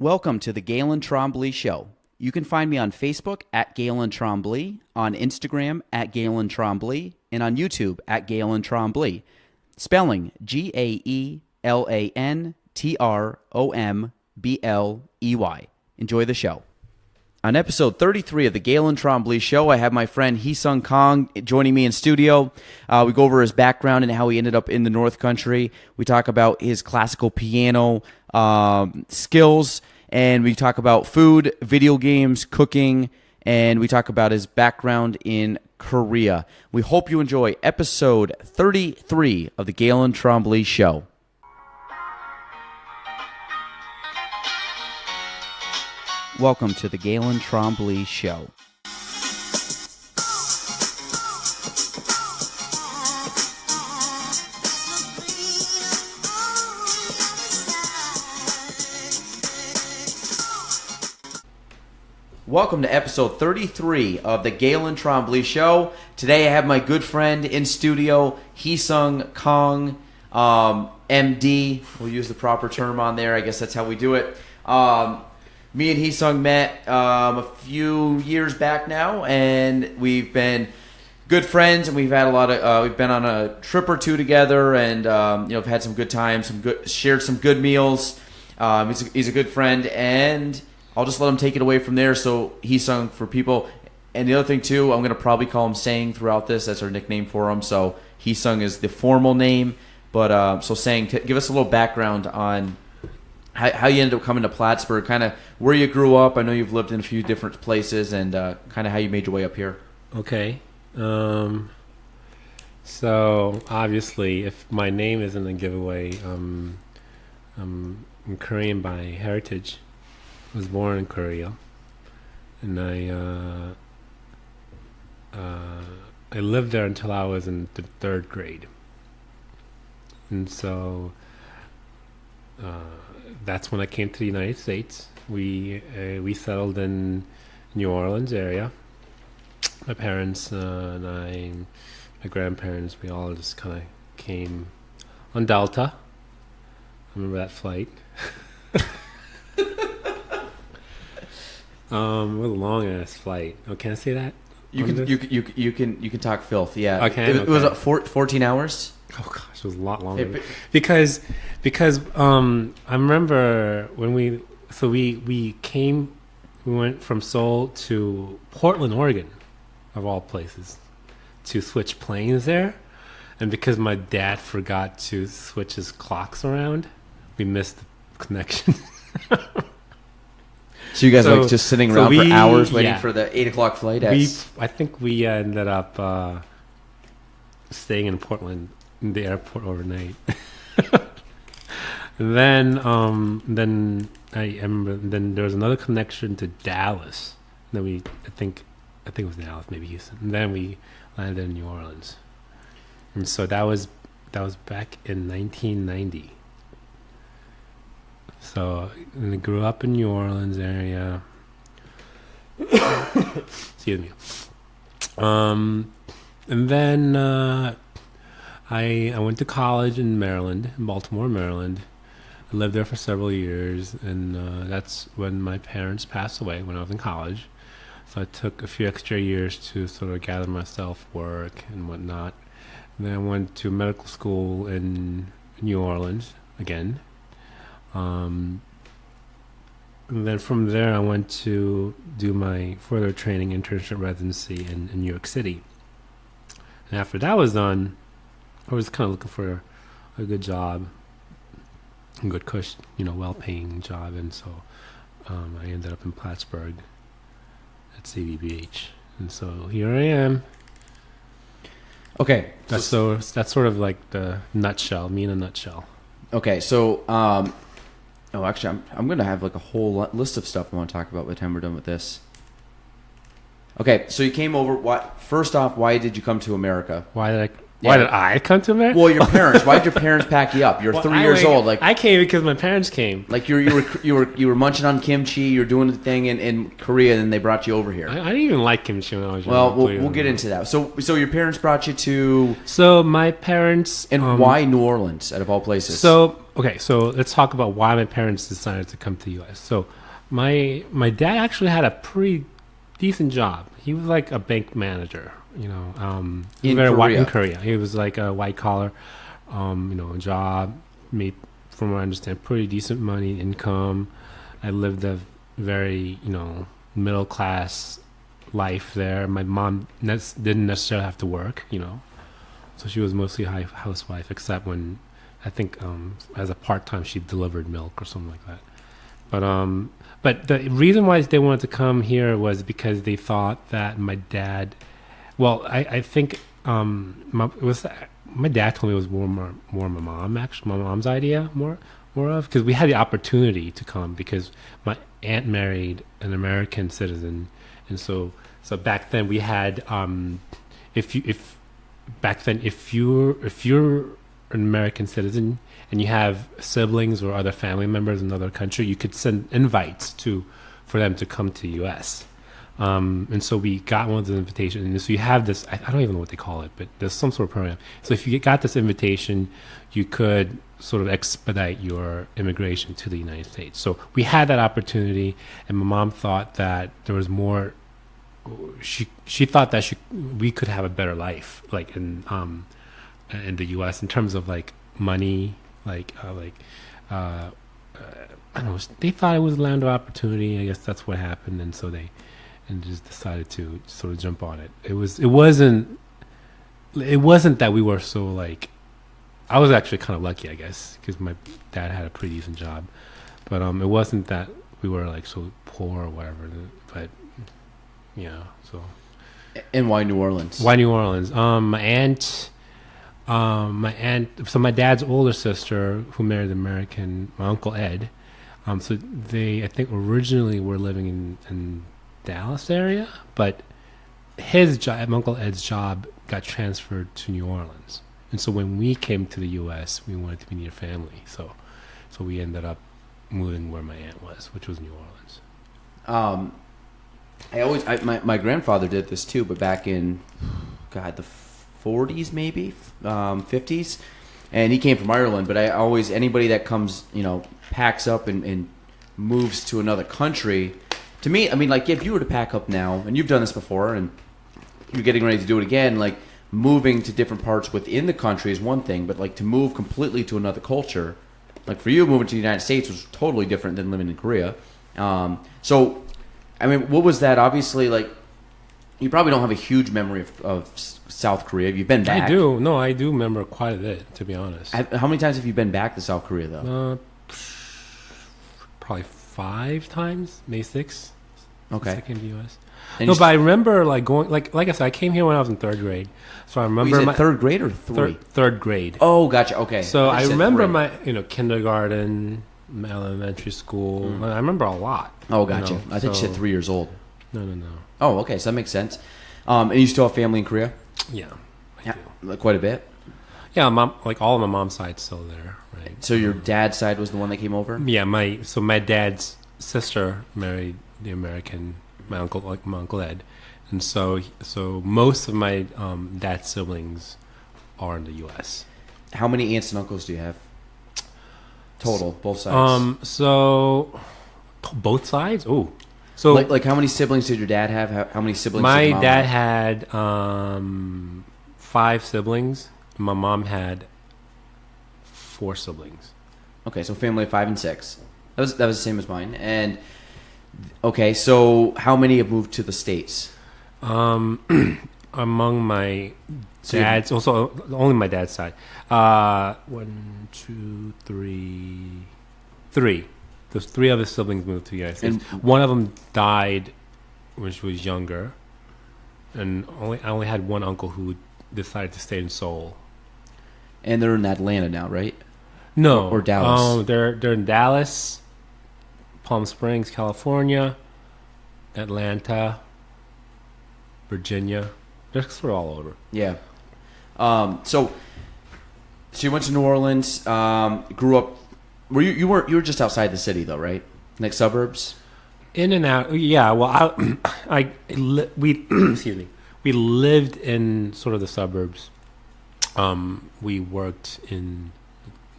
Welcome to the Gaelan Trombley Show. You can find me on Facebook at Gaelan Trombley, on Instagram at Gaelan Trombley, and on YouTube at Gaelan Trombley. Spelling GaelanTrombley. Enjoy the show. On episode 33 of the Gaelan Trombley Show, I have my friend Heesung Kang joining me in studio. We go over his background and how he ended up in the North Country. We talk about his classical piano skills, and we talk about food, video games, cooking, and we talk about his background in Korea. We hope you enjoy episode 33 of the Gaelan Trombley Show. Welcome to the Gaelan Trombley Show. Welcome to episode 33 of the Gaelan Trombley Show. Today I have my good friend in studio, Heesung Kang, MD. We'll use the proper term on there. I guess that's how we do it. Me and Heesung met a few years back now, and we've been good friends, and we've had a lot of we've been on a trip or two together, and have had some good times, shared some good meals. He's a good friend, and I'll just let him take it away from there. So Heesung for people, and the other thing too, I'm gonna probably call him Sang throughout this. That's our nickname for him. So Heesung is the formal name, but so Sang, give us a little background on how you ended up coming to Plattsburgh, kind of where you grew up. I know you've lived in a few different places, and kind of how you made your way up here. Okay. So obviously, if my name isn't a giveaway, I'm Korean by heritage. I was born in Korea, and I lived there until I was in the third grade, and so that's when I came to the United States. We settled in New Orleans area. My parents and my grandparents, we all just kind of came on Delta. I remember that flight. It was a long ass flight. Oh, can I say that? You can talk filth. Yeah. Okay. It was 14 hours. Oh gosh, it was a lot longer. Because I remember when we went from Seoul to Portland, Oregon, of all places, to switch planes there, and because my dad forgot to switch his clocks around, we missed the connection. So you guys were just sitting around for hours waiting for the 8 o'clock flight? I think we ended up staying in Portland, in the airport overnight. Then I remember. Then there was another connection to Dallas. Then I think it was Dallas, maybe Houston. And then we landed in New Orleans. And so that was back in 1990. So I grew up in New Orleans area. Excuse me. And then I went to college in Maryland, in Baltimore, Maryland. I lived there for several years, and that's when my parents passed away when I was in college. So I took a few extra years to sort of gather myself, work, and whatnot. And then I went to medical school in New Orleans again. And then from there, I went to do my further training, internship residency in New York City. And after that was done, I was kind of looking for a good job, a good well-paying job, and so I ended up in Plattsburgh at CVBH, and so here I am. Okay, that's sort of like the nutshell, me in a nutshell. Okay, so actually, I'm going to have like a whole list of stuff I want to talk about by the time we're done with this. Okay, so you came over. First off, why did you come to America? Why did I come to America? Well, your parents. Why did your parents pack you up? You're 3 years old. Like I came because my parents came. Like you were munching on kimchi. You were doing the thing in Korea, and then they brought you over here. I didn't even like kimchi when I was young. Well, we'll get into that. So your parents brought you to. So my parents. And why New Orleans, out of all places? So Okay, so let's talk about why my parents decided to come to the U.S. So my dad actually had a pretty decent job. He was like a bank manager, In in Korea. Korea. He was like a white collar, job, made, from what I understand, pretty decent money, income. I lived a very, middle class life there. My mom didn't necessarily have to work, so she was mostly a housewife, except when I think as a part time she delivered milk or something like that. But the reason why they wanted to come here was because they thought that my dad. Well, I think my dad told me it was more my mom, actually, my mom's idea more of, because we had the opportunity to come because my aunt married an American citizen, and so back then we had if you're an American citizen and you have siblings or other family members in another country, you could send invites for them to come to the U.S. And so we got one of those invitations. And so you have this, I don't even know what they call it, but there's some sort of program. So if you got this invitation, you could sort of expedite your immigration to the United States. So we had that opportunity, and my mom thought that there was more. She thought that we could have a better life, like in the U.S. in terms of like money, I don't know. They thought it was a land of opportunity. I guess that's what happened, and so they just decided to sort of jump on it. It wasn't that we were so like. I was actually kind of lucky, I guess, because my dad had a pretty decent job, but it wasn't that we were like so poor or whatever. But yeah, so. And why New Orleans? Why New Orleans? My aunt. So my dad's older sister, who married an American, my Uncle Ed. So they, I think, originally were living in Dallas area, but his job, my Uncle Ed's job, got transferred to New Orleans. And so when we came to the U.S., we wanted to be near family. So we ended up moving where my aunt was, which was New Orleans. My grandfather did this too, but back in, the 40s maybe, 50s, and he came from Ireland. But anybody that comes, packs up and moves to another country, to me, I mean, like if you were to pack up now, and you've done this before, and you're getting ready to do it again, like moving to different parts within the country is one thing, but like to move completely to another culture, like for you, moving to the United States was totally different than living in Korea. So, I mean, what was that? Obviously, like, you probably don't have a huge memory of South Korea. You've been back. I do. No, I do remember quite a bit, to be honest. How many times have you been back to South Korea, though? Probably 5 times, maybe 6. Okay. Since I came to the U.S. And but I remember like going, like I said, I came here when I was in 3rd grade. So I remember my 3rd grade or 3? Third grade. Oh, gotcha. Okay. So I remember my, kindergarten, elementary school. I remember a lot. Oh, gotcha. I think you said 3 years old. No. Oh, okay. So that makes sense. And you still have family in Korea? Yeah, I do. Quite a bit? Yeah, like all of my mom's side's still there, right? So your dad's side was the one that came over? Yeah, my dad's sister married the American, my Uncle Ed, and so most of my dad's siblings are in the U.S. How many aunts and uncles do you have total, both sides? So both sides. Oh, so like how many siblings did your dad have? How many siblings? My did your mom dad have? had 5 siblings. My mom had 4 siblings. Okay, so family of 5 and 6. That was the same as mine. And okay, so how many have moved to the States? Among my dad's, also only my dad's side. 1, 2, 3. 3. Those 3 other siblings moved to the United States. And one of them died when she was younger, and I only had one uncle who decided to stay in Seoul. And they're in Atlanta now, right? No, or Dallas. They're in Dallas, Palm Springs, California, Atlanta, Virginia. They're sort of all over. Yeah. So you went to New Orleans. Grew up. Were you were just outside the city though, right? Like suburbs. In and out. Yeah. Well, we excuse me. We lived in sort of the suburbs. We worked in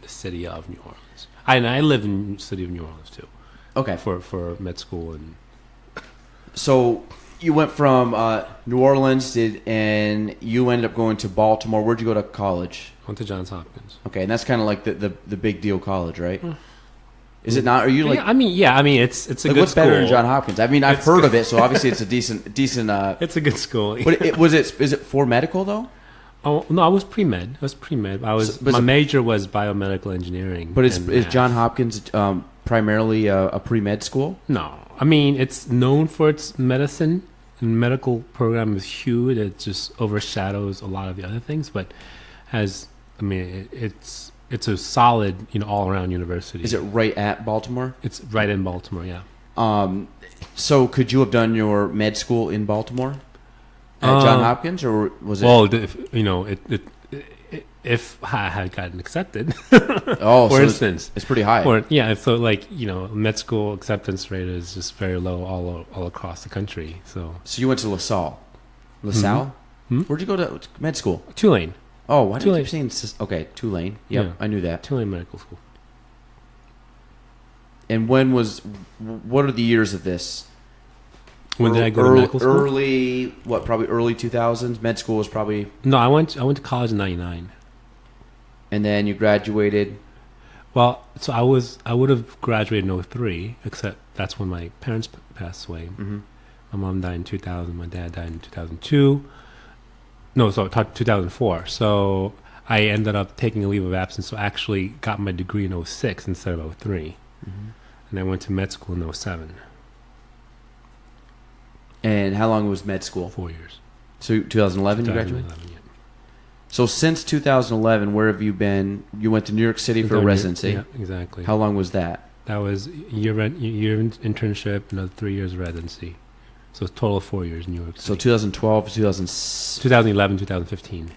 the city of New Orleans. I live in the city of New Orleans too. Okay. For med school and. So you went from New Orleans, and you ended up going to Baltimore. Where'd you go to college? Went to Johns Hopkins. Okay, and that's kind of like the big deal college, right? Is it not? Are you like? Yeah, I mean, it's a like, good what's school. better than Johns Hopkins? I mean, I've heard of it, so obviously it's a decent. It's a good school. But is it for medical though? Oh no, I was pre-med. My major was biomedical engineering. But is Johns Hopkins primarily a pre-med school? No, I mean it's known for its medicine, and medical program is huge. It just overshadows a lot of the other things, but it's a solid, all-around university. Is it right at Baltimore? It's right in Baltimore, yeah. So could you have done your med school in Baltimore at Johns Hopkins, or was it? Well, if I had gotten accepted, for instance, it's pretty high. So med school acceptance rate is just very low all across the country. So you went to LaSalle? Mm-hmm. Where'd you go to med school? Tulane. Oh, why did you keep saying? Okay, Tulane. Yep, yeah. I knew that. Tulane Medical School. And what are the years of this? When did I go to medical school? Probably early 2000s. Med school was probably... No, I went to college in 99. And then you graduated? Well, so I would have graduated in 03, except that's when my parents passed away. Mm-hmm. My mom died in 2000. My dad died in 2002. No, so 2004. So I ended up taking a leave of absence. So I actually got my degree in 06 instead of 03. Mm-hmm. And I went to med school in 07. And how long was med school? 4 years. So 2011 you graduated? 2011, yeah. So since 2011, where have you been? You went to New York City for a residency. Yeah, exactly. How long was that? That was a year internship, another 3 years residency. So it's a total of 4 years in New York City. So 2012, 2011, 2015.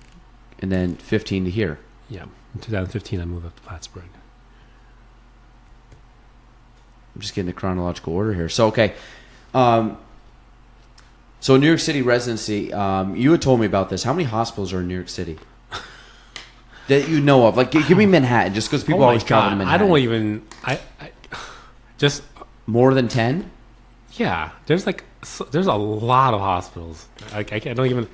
And then 15 to here. Yeah. In 2015, I moved up to Plattsburgh. I'm just getting the chronological order here. So, okay. So New York City residency, you had told me about this. How many hospitals are in New York City? That you know of? Like, give me Manhattan, just because people always travel to Manhattan. I don't even... I just... More than 10? Yeah. There's a lot of hospitals. I don't even...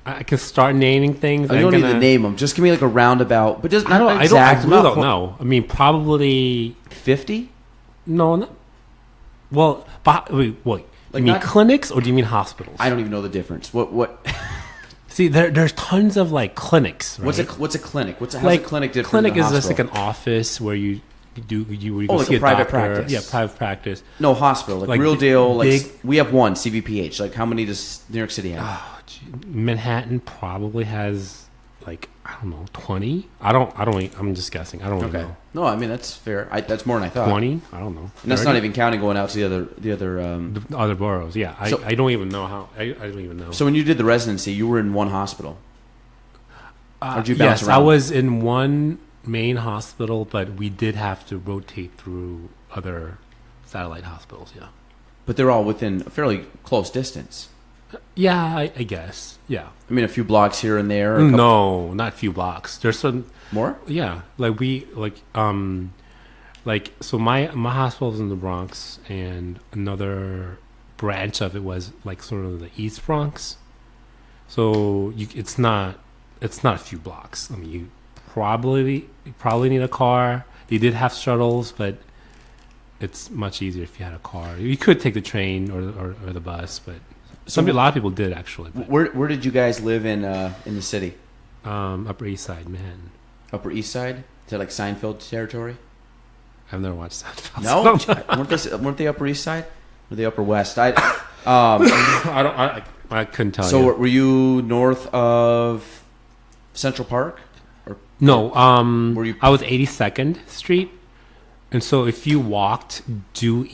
I can start naming things. You don't need to name them. Just give me like a roundabout. But just not an exact amount. I don't know. I mean, probably... 50? No, not... Well, wait. Like, you mean clinics or do you mean hospitals? I don't even know the difference. What? See, there's tons of like clinics. Right? What's a clinic? How's like, a clinic different? Clinic than a is just hospital? like an office where you go like see a private doctor. practice. Yeah, private practice. No, hospital, like real deal. Like we have one CVPH. Like how many does New York City have? Oh, Manhattan probably has like I don't know 20. I'm just guessing. I don't really know. No, I mean that's fair. That's more than I thought. 20? I don't know. And that's not even counting going out to the other boroughs. Yeah, I don't even know how. I don't even know. So when you did the residency, you were in one hospital. Or did you bounce around? I was in one main hospital, but we did have to rotate through other satellite hospitals. Yeah, but they're all within a fairly close distance. Yeah, I guess. Yeah. I mean, a few blocks here and there. No, not a few blocks. There's some more. Yeah, so my hospital was in the Bronx, and another branch of it was like sort of the East Bronx. So it's not a few blocks. I mean, you probably need a car. They did have shuttles, but it's much easier if you had a car. You could take the train or the bus, but. A lot of people did actually. Where did you guys live in the city? Upper East Side, Manhattan. Upper East Side? Is that like Seinfeld territory? I've never watched Seinfeld. No, weren't they Upper East Side? Or the Upper West? I couldn't tell you. So were you north of Central Park? No. Were you? I was 82nd Street. And so if you walked due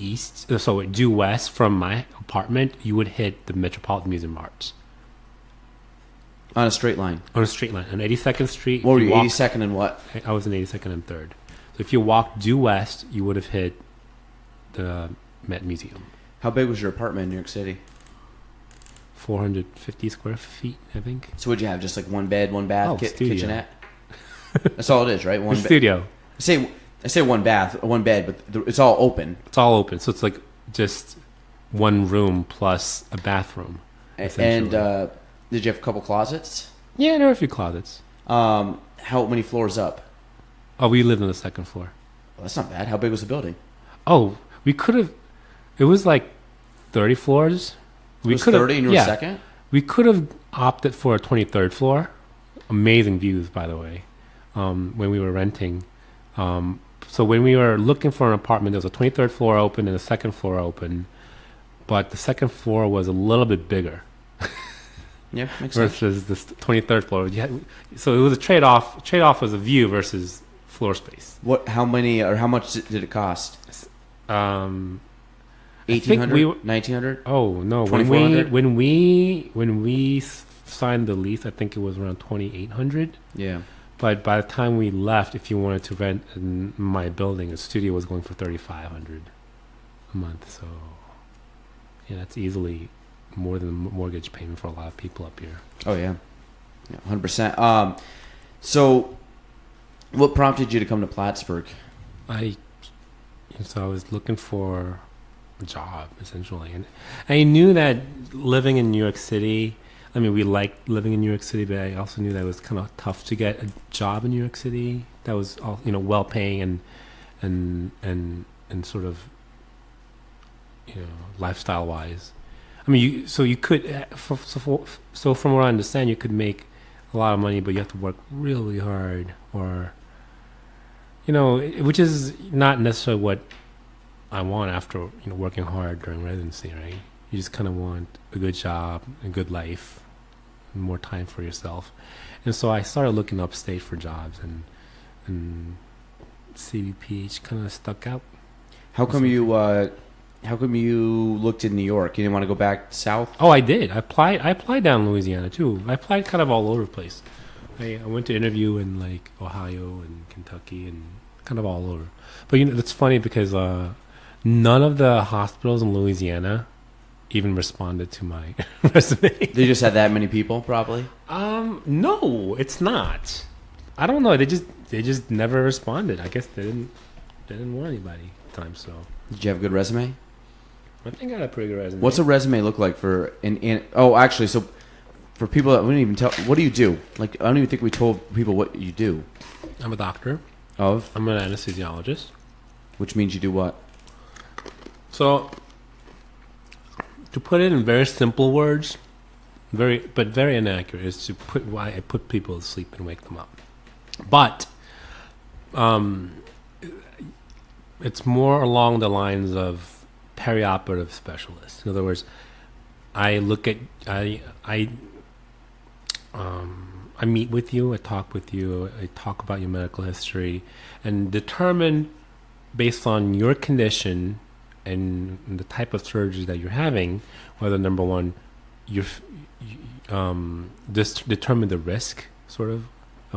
west from my apartment, you would hit the Metropolitan Museum of Arts. On a straight line? On a straight line. On 82nd Street. What were you, 82nd and what? I was in 82nd and 3rd. So if you walked due west, you would have hit the Met Museum. How big was your apartment in New York City? 450 square feet, I think. So what'd you have? Just like one bed, one bath, kitchenette? That's all it is, right? Studio. I say one bed, but it's all open. It's all open, so it's like just one room plus a bathroom. And did you have a couple closets? Yeah, there were a few closets. How many floors up? Oh, we lived on the second floor. Well, that's not bad. How big was the building? Oh, we could have. It was like 30 floors. It was 30 and you were second? We could have opted for a 23rd floor. Amazing views, by the way, when we were renting. So when we were looking for an apartment, there was a 23rd floor open and a second floor open. But the second floor was a little bit bigger. Yeah, makes sense. Versus the 23rd floor. So it was a trade-off. Trade-off was a view versus floor space. How much did it cost? 1,800? 1,900? Oh no! When we signed the lease, I think it was around 2,800. Yeah. But by the time we left, if you wanted to rent in my building, a studio was going for 3,500 a month. So yeah, that's easily more than the mortgage payment for a lot of people up here. Oh yeah, 100%. So what prompted you to come to Plattsburgh? I was looking for a job, essentially. And I knew that living in New York City, I mean, we liked living in New York City, but I also knew that it was kind of tough to get a job in New York City that was, well paying and sort of, lifestyle wise. I mean, you could, so from what I understand, you could make a lot of money, but you have to work really hard, or, which is not necessarily what I want after working hard during residency, right? You just kind of want a good job, a good life, and more time for yourself. And so I started looking upstate for jobs, and CVPH kind of stuck out. How come you looked in New York? You didn't want to go back south? Oh, I did. I applied down in Louisiana too. I applied kind of all over the place. I went to interview in like Ohio and Kentucky and kind of all over. But that's funny because none of the hospitals in Louisiana even responded to my resume. They just had that many people, probably? No, it's not. I don't know. They just never responded. I guess they didn't want anybody at the time. So did you have a good resume? I think I had a pretty good resume. What's a resume look like for so for people that we didn't even tell, what do you do? Like, I don't even think we told people what you do. I'm a doctor. I'm an anesthesiologist. Which means you do what? So, to put it in very simple words, very inaccurate, is to why I put people to sleep and wake them up. But it's more along the lines of perioperative specialist. In other words, I meet with you, I talk with you, I talk about your medical history, and determine based on your condition and the type of surgery that you're having, whether number one, just determine the risk, sort of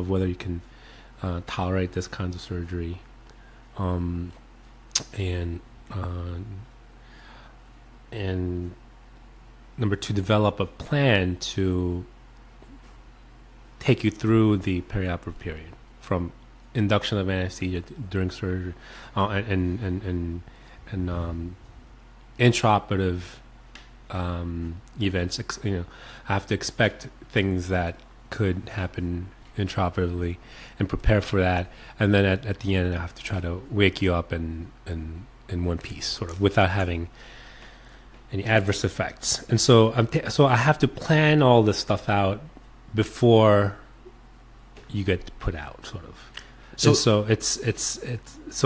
whether you can tolerate this kind of surgery, and number two, develop a plan to take you through the perioperative period, from induction of anesthesia during surgery, and intraoperative events. I have to expect things that could happen intraoperatively and prepare for that. And then at the end, I have to try to wake you up in one piece, sort of, without having any adverse effects. And so I have to plan all this stuff out before you get put out, sort of. So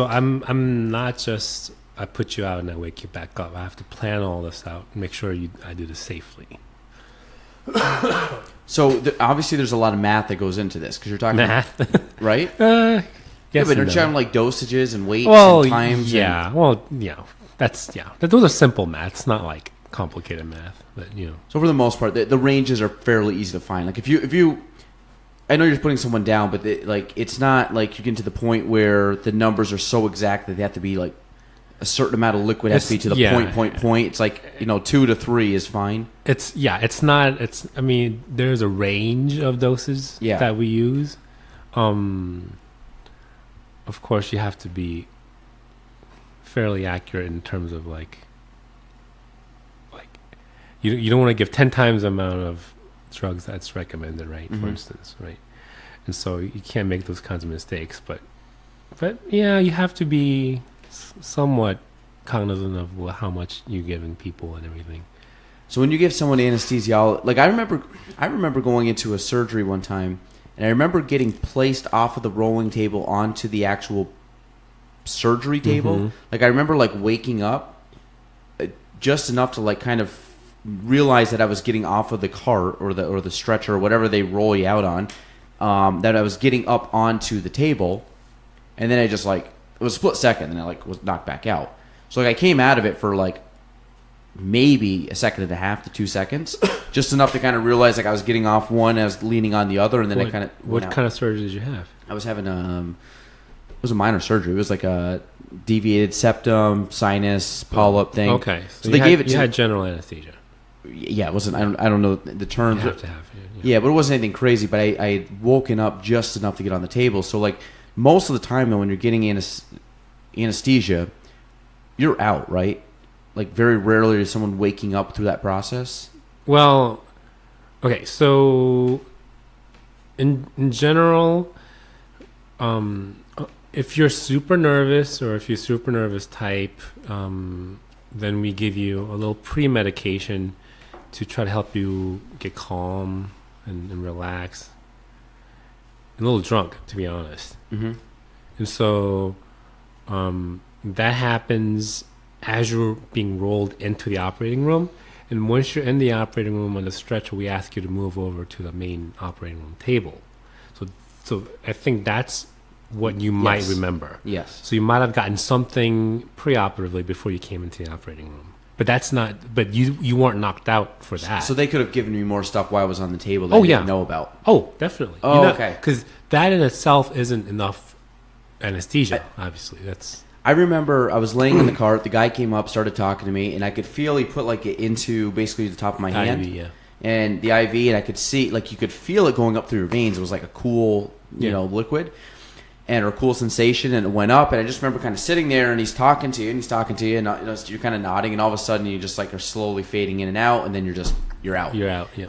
I'm not just I put you out and I wake you back up. I have to plan all this out and make sure I do this safely. So obviously there's a lot of math that goes into this because you're talking math, right? Yes, yeah, but you're talking like dosages and weights and times. Yeah, those are simple math. It's not like complicated math, but So for the most part, the ranges are fairly easy to find. Like if you, I know you're putting someone down, but it's not like you get to the point where the numbers are so exact that they have to be like a certain amount of liquid has to be to the point. It's like 2 to 3 is fine. It's not. I mean, there's a range of doses that we use. of course, you have to be fairly accurate in terms of like you don't want to give 10 times the amount of drugs that's recommended, right? For instance, right? And so you can't make those kinds of mistakes. But yeah, you have to be somewhat cognizant of how much you're giving people and everything. So when you give someone anesthesiology, like I remember going into a surgery one time, and I remember getting placed off of the rolling table onto the actual surgery table. Like I remember like waking up just enough to like kind of realize that I was getting off of the cart or the stretcher or whatever they roll you out on, that I was getting up onto the table, and then I just like, it was a split second, and I like was knocked back out. So like I came out of it for like maybe a second and a half to 2 seconds, just enough to kind of realize like I was getting off one, I was leaning on the other, and then I kind of what kind of surgery did you have? I was having it was a minor surgery. It was like a deviated septum, sinus, polyp thing. Okay, so they gave it. You had general anesthesia. Yeah, it wasn't. I don't know the terms. You have to have. Yeah, but it wasn't anything crazy. But I had woken up just enough to get on the table. So like most of the time, though, when you're getting anesthesia, you're out, right? Like very rarely is someone waking up through that process. Well, okay, so in general, if you're super nervous or if you're super nervous type, then we give you a little pre-medication to try to help you get calm and relax. A little drunk, to be honest. And so that happens as you're being rolled into the operating room. And once you're in the operating room on the stretcher, we ask you to move over to the main operating room table. So I think that's what you might remember. Yes. So you might have gotten something preoperatively before you came into the operating room. But that's not. But you weren't knocked out for that. So they could have given me more stuff while I was on the table that I didn't know about. Oh, definitely. Oh, okay. Because that in itself isn't enough anesthesia. Obviously, that's. I remember I was laying in the cart. The guy came up, started talking to me, and I could feel he put like it into basically the top of my hand. IV, yeah. And the IV, and I could see like you could feel it going up through your veins. It was like a cool, liquid. Or a cool sensation, and it went up, and I just remember kind of sitting there, and he's talking to you, and you're kind of nodding, and all of a sudden you just like are slowly fading in and out, and then you're out. You're out. Yeah.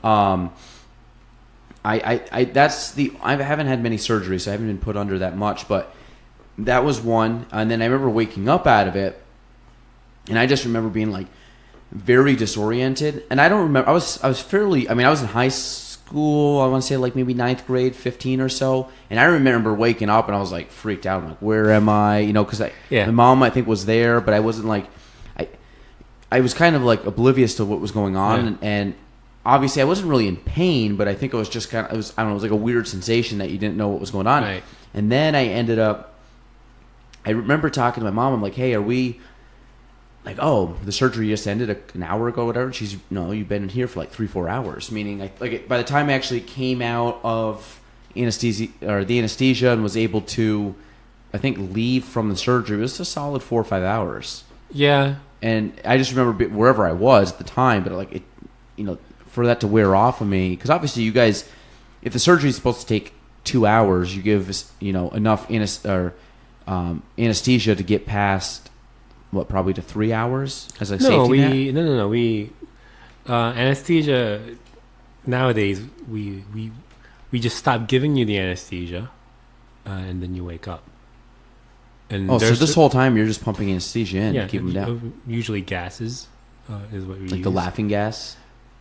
I haven't had many surgeries, so I haven't been put under that much, but that was one, and then I remember waking up out of it, and I just remember being like very disoriented, and I don't remember. I was fairly. I mean, I was in high school, I want to say like maybe 9th grade, 15 or so. And I remember waking up and I was like freaked out. I'm like, where am I? Because my mom, I think, was there, but I wasn't like, I was kind of like oblivious to what was going on. Yeah. And obviously I wasn't really in pain, but I think it was just kind of, it was like a weird sensation that you didn't know what was going on. Right. And then I remember talking to my mom. I'm like, hey, are we, like, oh, the surgery just ended an hour ago, whatever. She's, no, you've been in here for like 3-4 hours. Meaning, by the time I actually came out of anesthesia or the anesthesia and was able to, I think, leave from the surgery, it was a solid 4 or 5 hours. Yeah. And I just remember wherever I was at the time, but like it, for that to wear off of me, because obviously you guys, if the surgery is supposed to take 2 hours, you give enough anesthesia to get past. What, probably to 3 hours as a safety net? No. We anesthesia nowadays. We just stop giving you the anesthesia, and then you wake up. And so this whole time you're just pumping anesthesia in to keep them down. Usually gases is what we use. Like the laughing gas.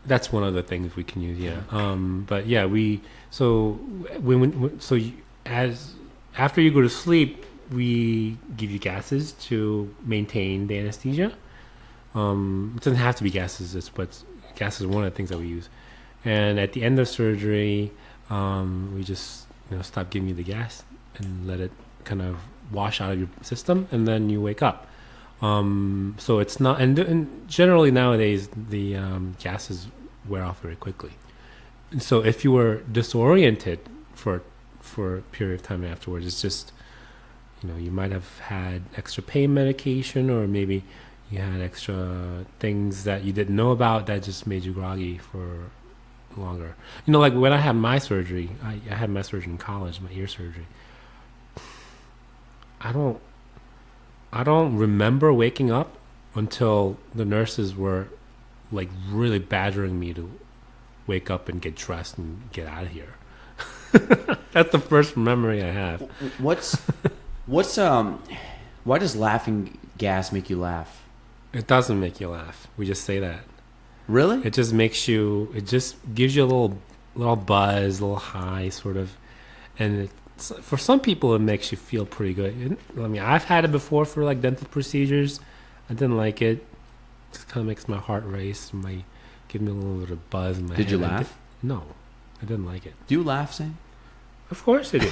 That's one of the things we can use. Yeah. But yeah, after you go to sleep, we give you gases to maintain the anesthesia. It doesn't have to be gases, but gas is one of the things that we use. And at the end of surgery, we just stop giving you the gas and let it kind of wash out of your system, and then you wake up. So it's not, and generally nowadays the gases wear off very quickly. And so if you were disoriented for a period of time afterwards, it's just you might have had extra pain medication, or maybe you had extra things that you didn't know about that just made you groggy for longer. Like when I had my surgery, I had my surgery in college, my ear surgery. I don't remember waking up until the nurses were like really badgering me to wake up and get dressed and get out of here. That's the first memory I have. What's why does laughing gas make you laugh? It doesn't make you laugh. We just say that. Really? It just makes you. It just gives you a little buzz, a little high, sort of. And for some people, it makes you feel pretty good. I mean, I've had it before for like dental procedures. I didn't like it. It just kind of makes my heart race. Give me a little bit of buzz in my head. Did you laugh? No, I didn't like it. Do you laugh, Sam? Of course I do.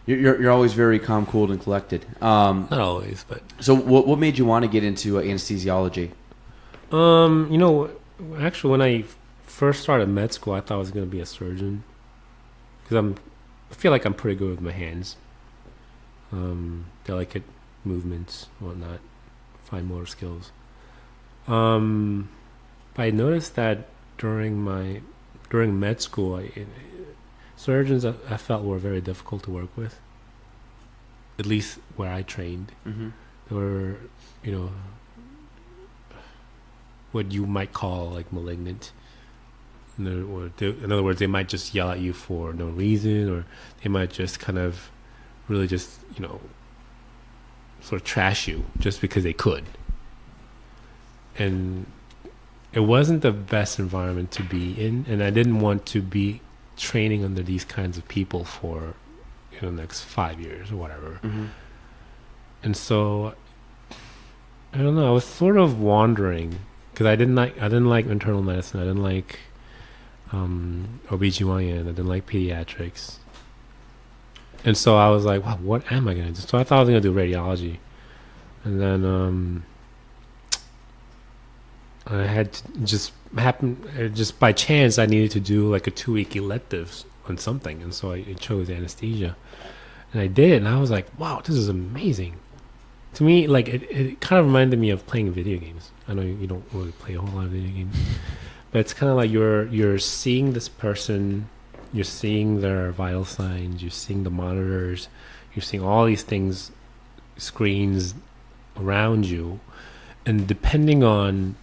You're always very calm, cool, and collected. Not always, but so what made you want to get into anesthesiology? Actually, when I first started med school, I thought I was going to be a surgeon because I feel like I'm pretty good with my hands. Delicate movements, whatnot, fine motor skills. But I noticed that during med school, surgeons I felt were very difficult to work with. At least where I trained, they were, what you might call like malignant. In other words, they might just yell at you for no reason, or they might just kind of really just, sort of trash you just because they could. And it wasn't the best environment to be in, and I didn't want to be training under these kinds of people for the next 5 years or whatever. And so I don't know, I was sort of wandering because I didn't like internal medicine. I didn't like OBGYN. I didn't like pediatrics. And so I was like, wow, what am I going to do? So I thought I was going to do radiology. And then I had to just by chance I needed to do like a 2-week elective on something. And so I chose anesthesia. And I did it, and I was like, wow, this is amazing. To me, like, it kind of reminded me of playing video games. I know you don't really play a whole lot of video games. But it's kind of like you're seeing this person, you're seeing their vital signs, you're seeing the monitors, you're seeing all these things, screens around you. And depending on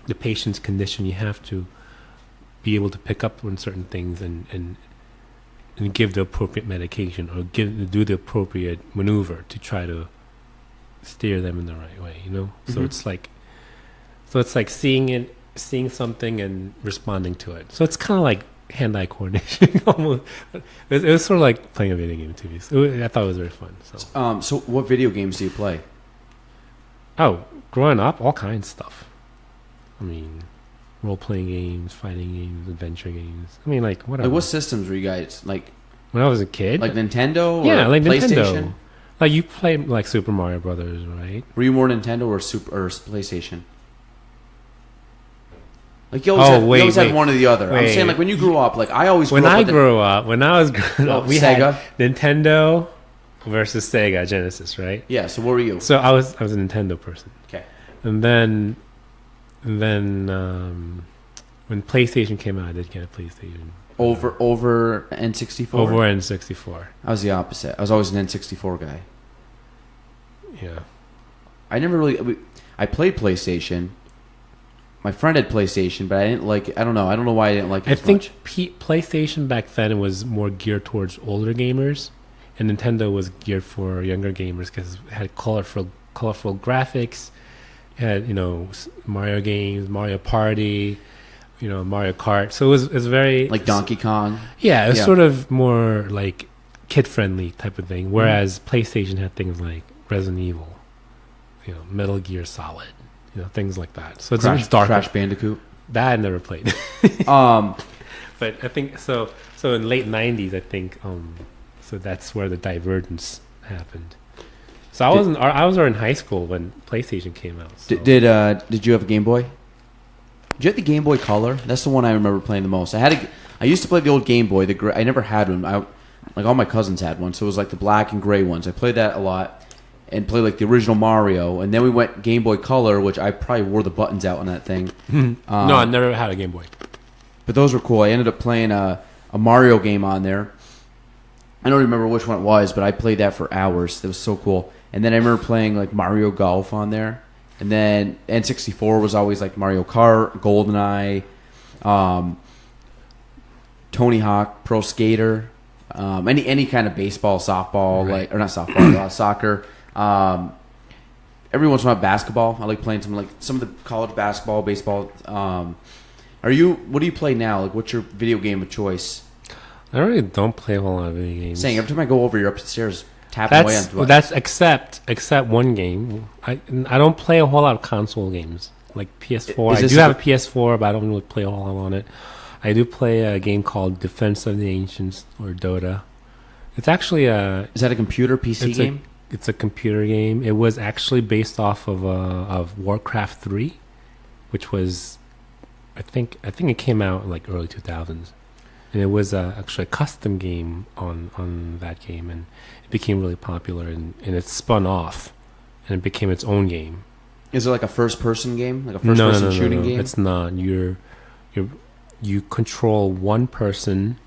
the patient's condition, you have to be able to pick up on certain things and give the appropriate medication or do the appropriate maneuver to try to steer them in the right way, So it's like seeing something and responding to it. So it's kind of like hand-eye coordination almost. It was sort of like playing a video game too. So I thought it was very fun. So what video games do you play? Oh, growing up, all kinds of stuff. I mean, role-playing games, fighting games, adventure games. I mean, like, whatever. Like, what systems were you guys, like... When I was a kid? Like Nintendo or yeah, like PlayStation? Nintendo. Like, you played, like, Super Mario Brothers, right? Were you more Nintendo or PlayStation? Like, you always had one or the other. I'm saying, like, when you grew up, like, I always grew up... When I was growing up, we Sega? had Nintendo versus Sega Genesis, right? Yeah, so what were you? So I was a Nintendo person. Okay. And then when PlayStation came out, I did get a PlayStation. Over N64? Over N64. I was the opposite. I was always an N64 guy. Yeah. I never really... I played PlayStation. My friend had PlayStation, but I didn't like it. I don't know why I didn't like it as much. I think PlayStation back then was more geared towards older gamers, and Nintendo was geared for younger gamers because it had colorful graphics. It had, Mario games, Mario Party... Mario Kart. So it was very... Like Donkey Kong? Yeah, it was sort of more like kid-friendly type of thing. Whereas PlayStation had things like Resident Evil, Metal Gear Solid, things like that. So it's darker. Crash Bandicoot? That I never played. But I think... So in late 90s, I think... so that's where the divergence happened. So I was in high school when PlayStation came out. So. Did you have a Game Boy? Did you have the Game Boy Color? That's the one I remember playing the most. I used to play the old Game Boy. I never had one. Like all my cousins had one, so it was like the black and gray ones. I played that a lot, and played like the original Mario. And then we went Game Boy Color, which I probably wore the buttons out on that thing. No, I never had a Game Boy. But those were cool. I ended up playing a a Mario game on there. I don't remember which one it was, but I played that for hours. It was so cool. And then I remember playing like Mario Golf on there. And then N64 was always like Mario Kart, GoldenEye, Tony Hawk, Pro Skater, any kind of baseball, softball, right. or not softball, soccer. Every once in a while, basketball. I like playing some of the college basketball, baseball. What do you play now? Like, what's your video game of choice? I really don't play a whole lot of video games. Saying every time I go over, you're upstairs tapping away on what? That's except one game. I don't play a whole lot of console games like PS4. I do have a PS4, but I don't really play a whole lot on it. I do play a game called Defense of the Ancients, or Dota. It's actually Is that a computer PC game? It's a computer game. It was actually based off of Warcraft 3, which was, I think it came out in like early 2000s, and it was actually a custom game on that game, and it became really popular, and it spun off, and it became its own game. Is it like a first-person game, like a first-person shooting game? It's not. You control one person,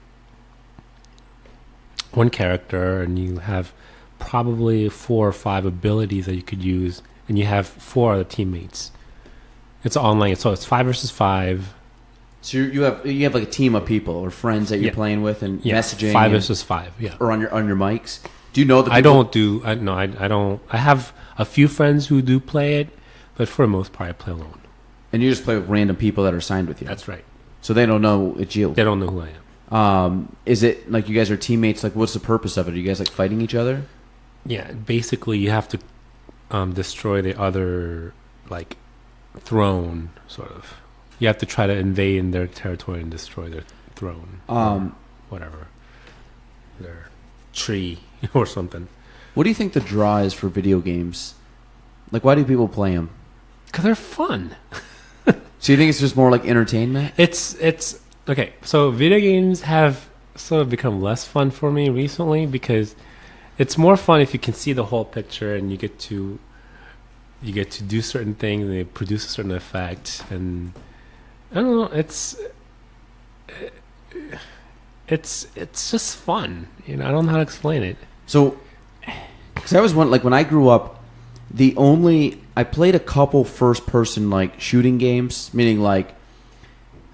one character, and you have probably 4 or 5 abilities that you could use, and you have 4 other teammates. It's online, so it's 5 versus 5. So you have like a team of people or friends that you're playing with and messaging. 5 versus 5, yeah. Or on your mics. Do you know the people? I don't. I have a few friends who do play it, but for the most part, I play alone. And you just play with random people that are signed with you. That's right. So they don't know it's you. They don't know who I am. Is it like you guys are teammates? Like, what's the purpose of it? Are you guys like fighting each other? Yeah, basically you have to destroy the other like throne, sort of. You have to try to invade in their territory and destroy their throne, whatever, their tree or something. What do you think the draw is for video games? Like, why do people play them? Because they're fun. So you think it's just more like entertainment? It's okay. So video games have sort of become less fun for me recently because it's more fun if you can see the whole picture and you get to do certain things and they produce a certain effect, and I don't know, it's just fun, I don't know how to explain it. So because I was when I grew up, I played a couple first person like shooting games, meaning like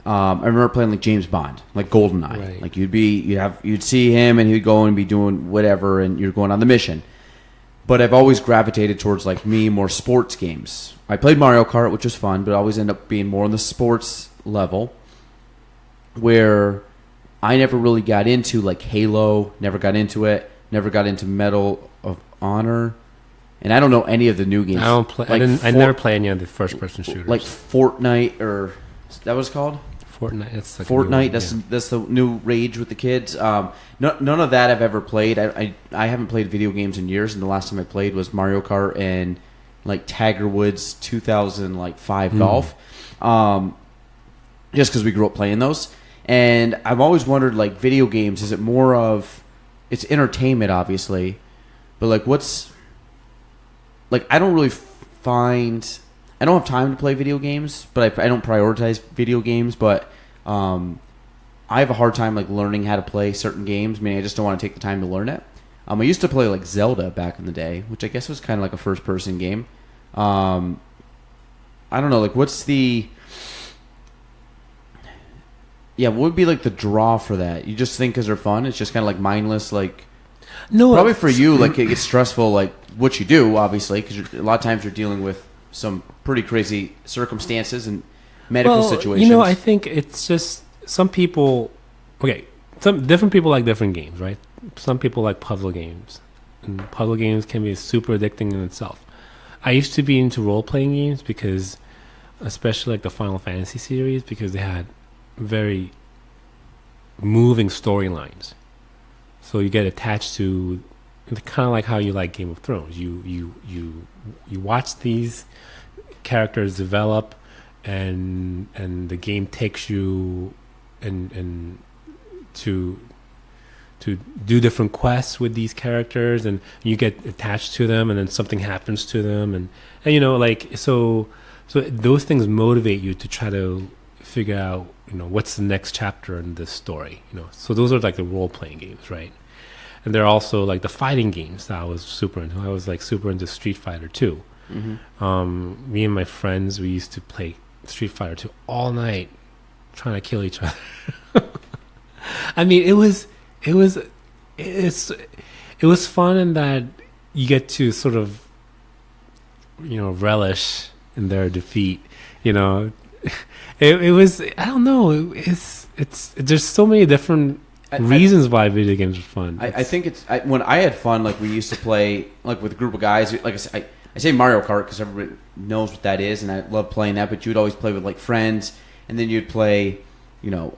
I remember playing like James Bond, like GoldenEye. Right. Like you'd see him and he'd go and be doing whatever, and you're going on the mission. But I've always gravitated towards like more sports games. I played Mario Kart, which was fun, but I always end up being more on the sports level, where I never really got into like Halo. Never got into it. Never got into Medal of Honor. And I don't know any of the new games. I don't play. Like I never play any of the first-person shooters. Like Fortnite, or is that what it's called? Fortnite. That's like Fortnite. That's the new rage with the kids. None of that I've ever played. I haven't played video games in years, and the last time I played was Mario Kart and like Tiger Woods 2005 golf. Just because we grew up playing those, and I've always wondered, like, video games, is it more of it's entertainment, obviously, but like I don't really I don't have time to play video games, but I don't prioritize video games, but I have a hard time like learning how to play certain games. Meaning I just don't want to take the time to learn it. I used to play like Zelda back in the day, which I guess was kind of like a first person game. I don't know, like what would be like the draw for that? You just think because they're fun? It's just kind of like mindless, like. No, probably for you, like it gets stressful, like what you do, obviously, because a lot of times you're dealing with some pretty crazy circumstances and medical situations. I think it's just some people. Okay, some different people like different games, right? Some people like puzzle games, and puzzle games can be super addicting in itself. I used to be into role playing games because, especially like the Final Fantasy series, because they had very moving storylines. So you get attached to, kind of like how you like Game of Thrones. You watch these characters develop, and the game takes you and to do different quests with these characters, and you get attached to them, and then something happens to them, and so those things motivate you to try to figure out, what's the next chapter in this story. So those are like the role playing games, right? And they're also like the fighting games that I was super into. I was like super into Street Fighter 2. Mm-hmm. Me and my friends, we used to play Street Fighter 2 all night, trying to kill each other. I mean, it was fun in that you get to sort of, relish in their defeat. It was, I don't know. It's there's so many different reasons why video games are fun. I think when I had fun, like we used to play like with a group of guys. Like I say Mario Kart because everybody knows what that is, and I love playing that. But you'd always play with like friends, and then you'd play, like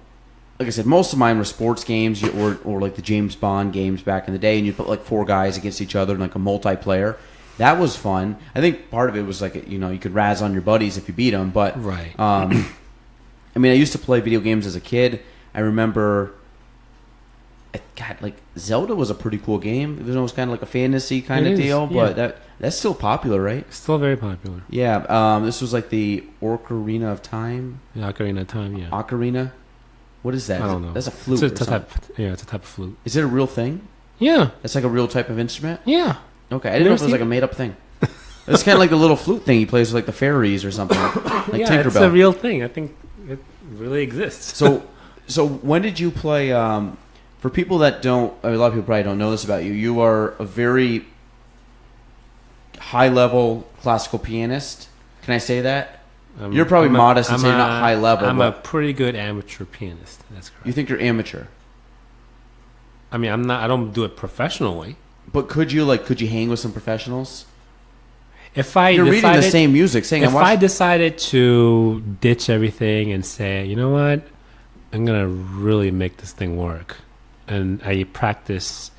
I said, most of mine were sports games or like the James Bond games back in the day, and you'd put like 4 guys against each other in like a multiplayer. That was fun. I think part of it was like, you could razz on your buddies if you beat them. But right. I mean, I used to play video games as a kid. I remember, God, like Zelda was a pretty cool game. It was almost kind of like a fantasy kind of deal, yeah. but that's still popular, right? Still very popular. Yeah. This was like the Ocarina of Time. Yeah, Ocarina of Time. Yeah. Ocarina. What is that? I don't know. That's a flute. It's a type of flute. Is it a real thing? Yeah. That's like a real type of instrument? Yeah. Okay. I didn't know if it was like a made up thing. It's kind of like the little flute thing he plays with like the fairies or something. Like Tinkerbell. It's a real thing. I think it really exists. So when did you play? For people that don't, a lot of people probably don't know this about you. You are a very high level classical pianist. Can I say that? You're probably modest and say you're not high level. I'm a pretty good amateur pianist. That's correct. You think you're amateur? I mean, I'm not. I don't do it professionally. But could you hang with some professionals? You're reading the same music, saying if I decided to ditch everything and say, you know what, I'm gonna really make this thing work, and I practice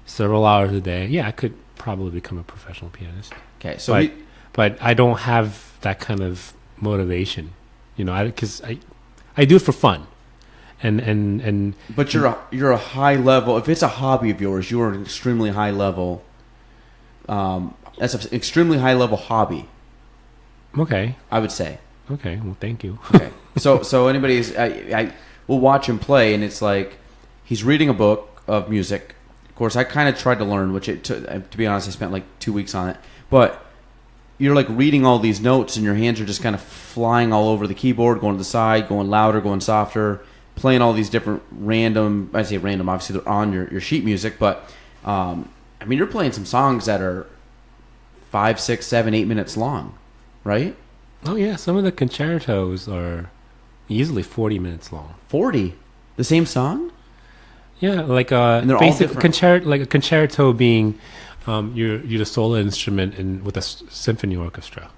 several hours a day, yeah, I could probably become a professional pianist. Okay, so but I don't have that kind of motivation, because I do it for fun, and but you're a high level. If it's a hobby of yours, you are an extremely high level. That's an extremely high level hobby. Okay, I would say. Okay, well, thank you. Okay, so anybody's I will watch him play, and it's like he's reading a book of music. Of course, I kind of tried to learn, which to be honest, I spent like 2 weeks on it. But you're like reading all these notes, and your hands are just kind of flying all over the keyboard, going to the side, going louder, going softer, playing all these different random. I say random, obviously they're on your sheet music, but I mean, you're playing some songs that are 5, 6, 7, 8 minutes long, right? Oh yeah, some of the concertos are easily 40 minutes long. 40, the same song? Yeah, like and they're basic all different. like a concerto being you're the solo instrument with a symphony orchestra.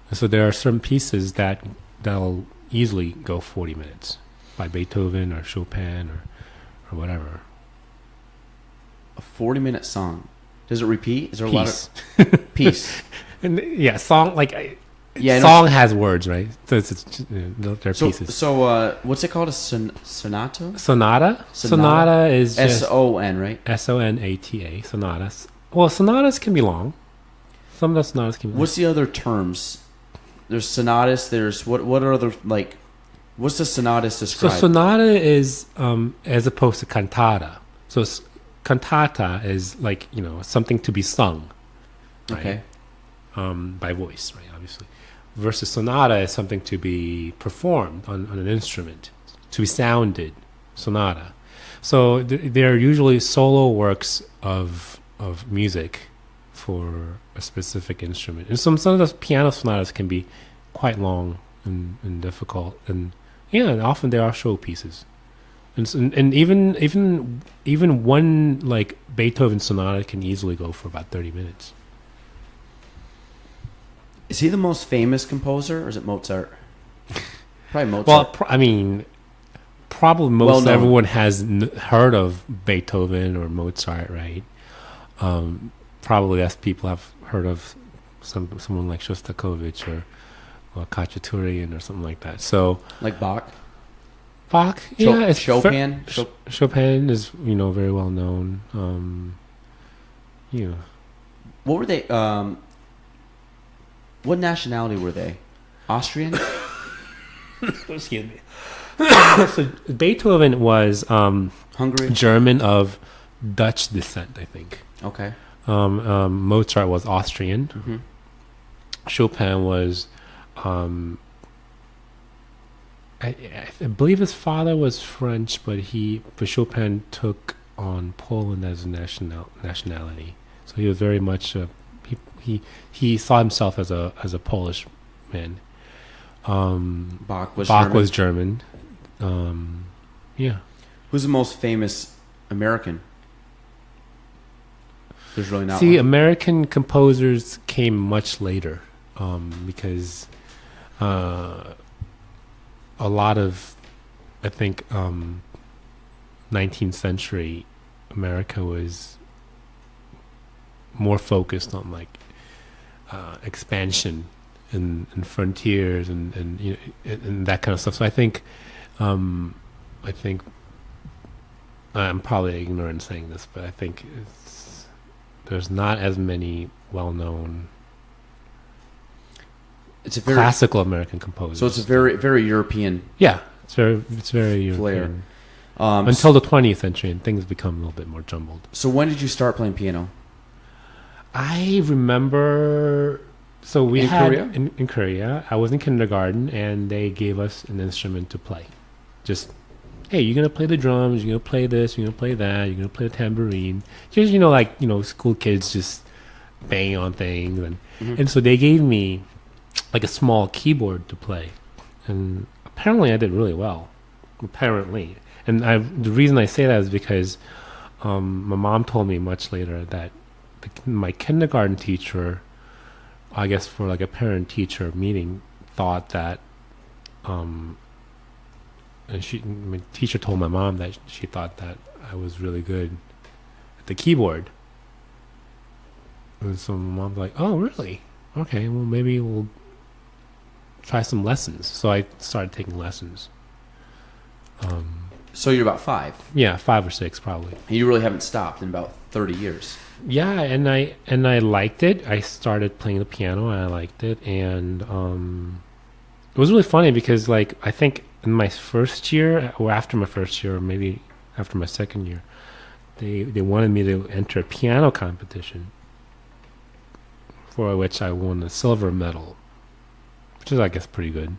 And so there are some pieces that'll easily go 40 minutes by Beethoven or Chopin or whatever. A 40-minute song. Does it repeat? Is there a Piece. lot of piece? And yeah, song like yeah, song has words, right? So they're pieces. So what's it called? A sonato? Sonata. Sonata is just S-O-N, right? S-O-N-A-T-A. Sonatas. Well, sonatas can be long. Some of the sonatas can be long. What's the other terms? There's sonatas. There's what are other like? What's the sonatas describe? So sonata is as opposed to cantata. So cantata is like something to be sung, right? Okay. By voice, right? Obviously, versus sonata is something to be performed on an instrument, to be sounded. Sonata. So they're usually solo works of music for a specific instrument, and some of those piano sonatas can be quite long and difficult, and often there are showpieces. And even one like Beethoven sonata can easily go for about 30 minutes. Is he the most famous composer, or is it Mozart? Probably Mozart. Well, probably most everyone has heard of Beethoven or Mozart, right? Probably less people have heard of someone like Shostakovich or Khachaturian or something like that. So like Bach. Yeah, Chopin. Chopin is very well known. What were they? What nationality were they? Austrian. Excuse me. So Beethoven was Hungary. German of Dutch descent, I think. Okay. Mozart was Austrian. Mm-hmm. Chopin was, I believe his father was French, but Chopin took on Poland as a nationality. So he was very much he saw himself as a Polish man. Bach was German. Yeah. Who's the most famous American? There's really not. See, one. American composers came much later, because a lot of, I think, 19th century America was more focused on like expansion and frontiers and you know, and that kind of stuff. So I think I'm probably ignorant in saying this, but I think there's not as many well-known classical American composers. So it's a very, very European. Yeah, it's very flair. European. Until the 20th century, and things become a little bit more jumbled. So when did you start playing piano? I remember. So we had Korea? In Korea. I was in kindergarten, and they gave us an instrument to play. Just, hey, you're gonna play the drums, you're gonna play this, you're gonna play that, you're gonna play the tambourine. Just school kids just banging on things, and so they gave me like a small keyboard to play, and apparently I did really well. Apparently, and the reason I say that is because my mom told me much later that my kindergarten teacher, I guess for like a parent-teacher meeting, thought that, and my teacher told my mom that she thought that I was really good at the keyboard. And so my mom's like, "Oh, really? Okay, well maybe we'll try some lessons." So I started taking lessons. So you're about 5. Yeah, 5 or 6 probably. And you really haven't stopped in about 30 years. Yeah, and I liked it. I started playing the piano, and I liked it, and it was really funny because, like, I think in my first year, or after my first year, or maybe after my second year, they wanted me to enter a piano competition, for which I won a silver medal, which is, I guess, pretty good.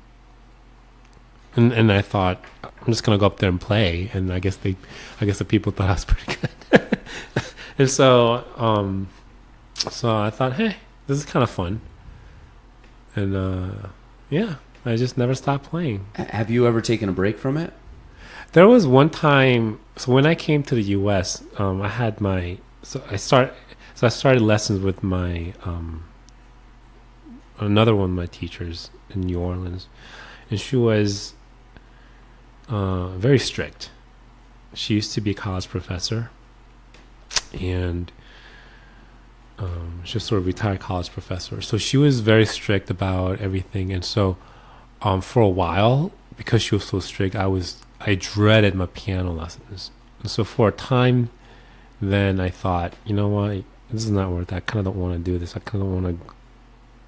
And I thought, I'm just gonna go up there and play, and I guess the people thought I was pretty good. And so I thought, hey, this is kind of fun. And yeah, I just never stopped playing. Have you ever taken a break from it? There was one time. So when I came to the U.S., I had I started lessons with my another one of my teachers in New Orleans, and she was very strict. She used to be a college professor. And she was sort of a retired college professor. So she was very strict about everything. And so for a while, because she was so strict, I dreaded my piano lessons. And so for a time, then I thought, you know what, this is not worth it. I kind of don't want to do this. I kind of don't want to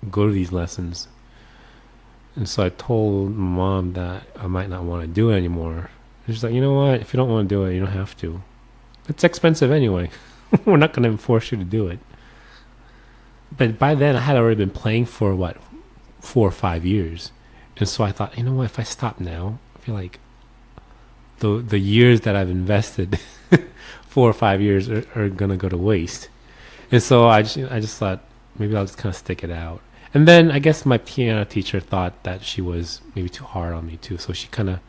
go to these lessons. And so I told my mom that I might not want to do it anymore. And she's like, you know what, if you don't want to do it, you don't have to. It's expensive anyway. We're not going to force you to do it. But by then, I had already been playing for, 4 or 5 years. And so I thought, you know what, if I stop now, I feel like the years that I've invested, 4 or 5 years, are going to go to waste. And so I just thought, maybe I'll just kind of stick it out. And then I guess my piano teacher thought that she was maybe too hard on me too. So she kind of,